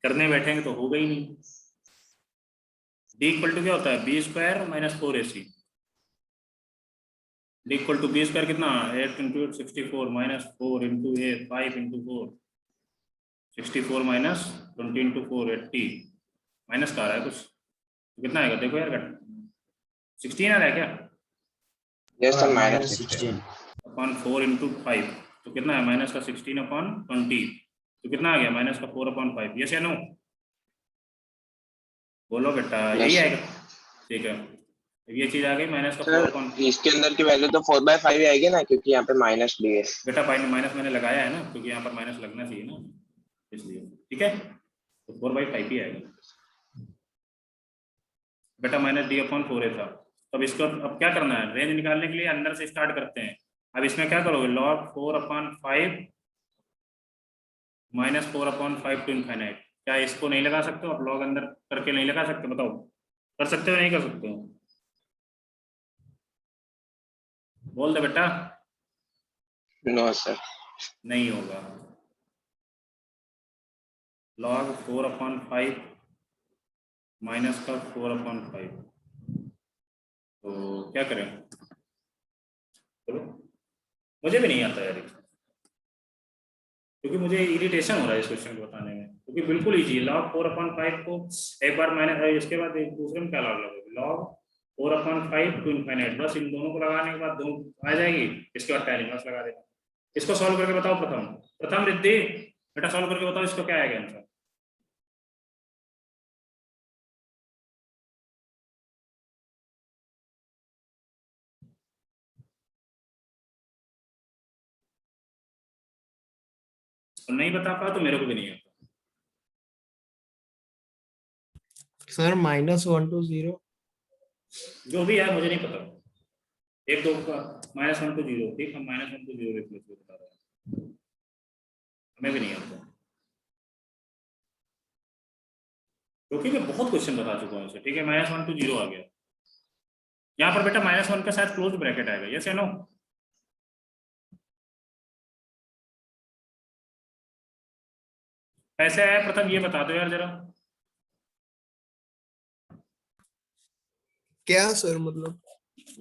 करने बैठेंगे तो होगा ही नहीं। d इक्वल टू क्या होता है, b square minus 4ac। d equal to b square कितना, 8 into 64 minus 4 into 8 5 into 4 64 minus 20 into 4 80 minus का आ रहा है कुछ, तो कितना आएगा देखो यार, 16 आ रहा है क्या? यस सर, -16 अपॉन 4 इंटू 5 तो कितना है, माइनस का 16/20 तो कितना आ गया, माइनस का 4/5। यस या नो? बोलो बेटा, यही Yes, आएगा। ठीक है, ये चीज आ गई माइनस का सर 4/5। इसके अंदर की वैल्यू तो 4/5 ही आएगी ना, क्योंकि यहाँ पे माइनस डी है। बेटा माइनस मैंने लगाया है ना, क्योंकि यहाँ पर माइनस लगना चाहिए ना, इसलिए। ठीक है, तो 4/5 ही आएगा बेटा, माइनस d/4 था। अब इसको अब क्या करना है, रेंज निकालने के लिए अंदर से स्टार्ट करते हैं। अब इसमें क्या करोगे, log 4/5 माइनस 4/5 टू इनफाइनाइट। क्या इसको नहीं लगा सकते हो आप, log अंदर करके नहीं लगा सकते? बताओ, कर सकते हो नहीं कर सकते हो? बोल दे बेटा। No sir. नहीं होगा। log 4/5 माइनस का 4/5, तो क्या करें? बोलो, मुझे भी नहीं आता यार, क्योंकि मुझे इरिटेशन हो रहा है इस क्वेश्चन को बताने में, क्योंकि बिल्कुल इजी है। log 4/5 को एक बार माइनस, इसके बाद एक दूसरे में क्या लॉग लगेगी, log 4/5 टू इनफाइनाइट, बस इन दोनों को लगाने के बाद दोनों आ जाएगी। इसके बाद tan इनवर्स लगा देगा। इसको सॉल्व करके बताओ, प्रथम रिद्धि बेटा सॉल्व करके बताओ, इसको क्या आएगा आंसर? तो नहीं बता पाया तो मेरे को भी नहीं आता। Sir -1 to 0। जो भी है मुझे नहीं पता, 1 2 का -1 to 0। ठीक, हम -1 to 0 रिप्लेस बता रहे हैं, हमें भी नहीं आता, क्योंकि मैं बहुत क्वेश्चन बता चुका हूँ इसे। ठीक है, -1 to 0 आ गया। यहाँ पर बेटा -1 के साथ क्लोज ब्रैकेट आएगा, यस या नो? कैसे आया प्रथम, ये बता दो यार जरा। क्या सर मतलब?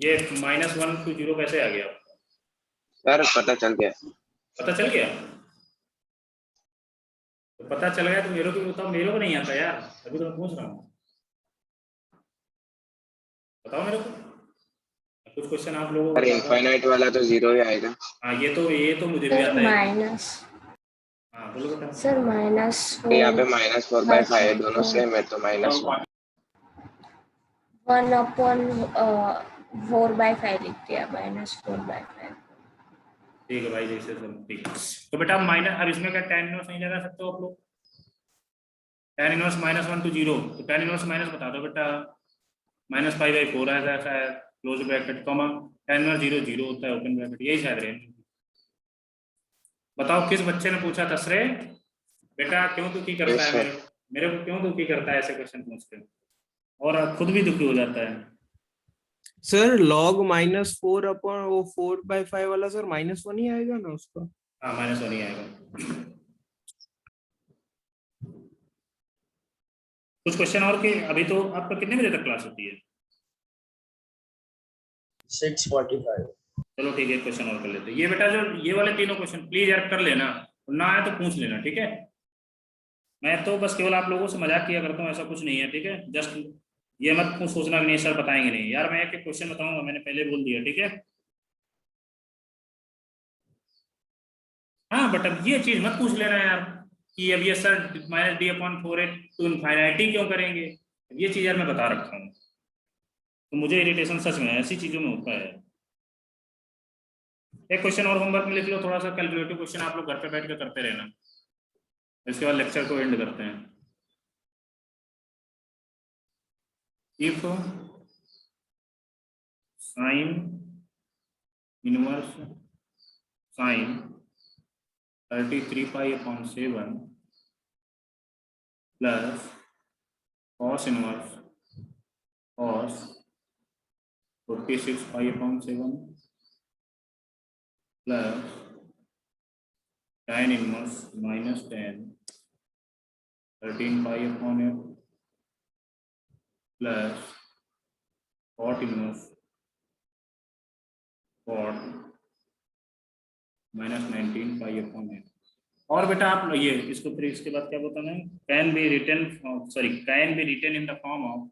ये -1 to 0 कैसे आ गया? सर पता चल गया। पता चल गया? तो पता चल गया तो मेरे को भी बताओ, मेरे को नहीं आता यार, अभी तो मैं पूछ रहा हूँ, बताओ मेरे को। कुछ क्वेश्चन आप लोगों को सर इनफाइनाइट वाला तो 0 ही आएगा। हाँ, ये तो मुझे भी सर आता है। माइनस, हाँ बोलो बेटा। सर यहाँ पे -4/5 है, दोनों सेम है तो -1। 1/4/5 लिख दिया, -4/5। ठीक है भाई, जैसे सब ठीक। तो बेटा माइनस, अब इसमें क्या tan इनवर्स नहीं लगा सकते हो आप लोग? tan इनवर्स -1 to 0, तो tan इनवर्स माइनस बता दो बेटा, -5/4 ऐसा है close bracket comma, tan inverse 0 0 होता है ओपन ब्रैकेट, यही शायद रेंज। बताओ किस बच्चे ने पूछा था श्रेय? बेटा क्यों दुखी करता है मेरे को क्यों दुखी करता है ऐसे क्वेश्चन पूछ के, और खुद भी दुखी हो जाता है। सर log -4 अपन वो 4/5 वाला सर -1 ही आएगा ना उसका? हाँ -1 ही आएगा। कुछ क्वेश्चन और के, अभी तो आपका कितने बजे तक क्लास होती है? 6:45। चलो ठीक है, क्वेश्चन और कर लेते हैं। ये बेटा जो ये वाले तीनों क्वेश्चन प्लीज यार कर लेना, ना आए तो पूछ लेना, ठीक है? मैं तो बस केवल आप लोगों से मजाक किया करता हूँ, ऐसा कुछ नहीं है, ठीक है? जस्ट ये मत सोचना कि नहीं सर बताएंगे नहीं, यार मैं एक क्वेश्चन बताऊंगा, मैंने पहले बोल दिया, ठीक है? हाँ बट अब ये चीज मत पूछ लेना यार कि अब ये सर -d/4 टू इनफाइनाइटी क्यों करेंगे, ये चीज यार मैं बता रखा हूँ, तो मुझे इरिटेशन सच में ऐसी चीजों में होता है। एक क्वेश्चन और होमवर्क में लिख लो, थोड़ा सा कैलकुलेटिव क्वेश्चन आप लोग घर पे बैठ के करते रहना, इसके बाद लेक्चर को एंड करते हैं। If sine inverse sine 33 pi upon 7 plus cos inverse cos 46 pi upon 7 plus tan inverse minus 10 13 pi upon 8 plus cot inverse cot minus 19 pi upon 8। और बेटा आप ये इसको फिर इसके बाद क्या बताना है, can be written in the form of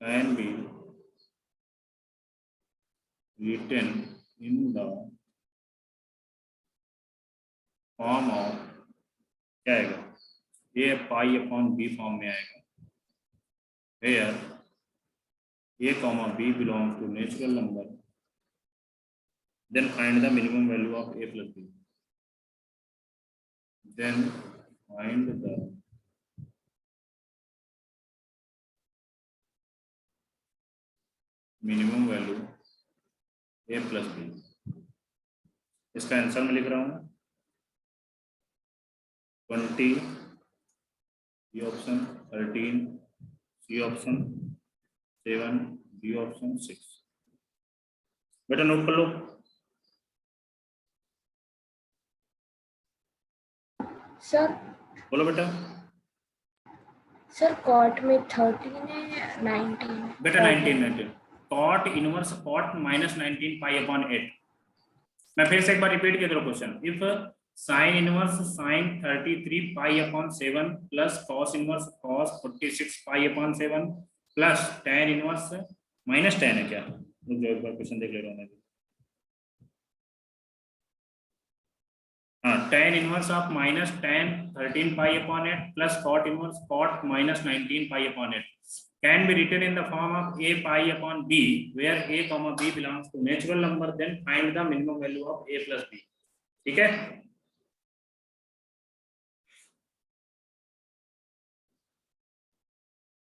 can be written in the form of क्या आएगा, ये पाई अपॉन बी फॉर्म में आएगा, where a comma b belongs to natural number, then find the minimum value of a plus b. Then find the minimum value a plus b. इसका answer मैं लिख रहा हूँ 20 ये option, 13 C option, 7 B option, 6। बेटा note कर लो। Sir बोलो बेटा। सर कॉट में 13 है 19 बेटा 19 cot inverse cot minus 19 pi upon 8। मैं फिर से एक बार रिपीट कर रहा हूँ question. If sine inverse sine 33 pi upon 7 plus cos inverse cos 46 pi upon 7 plus tan inverse minus 10 है क्या, रुक जाओ एक बार क्वेश्चन देख ले रहा हूँ मैं। हाँ, tan inverse of minus 10 13 pi upon 8 plus cot inverse cot minus 19 pi upon 8 can be written in the form of a pi upon b where a comma b belongs to natural number, then find the minimum value of a plus b। ठीक है।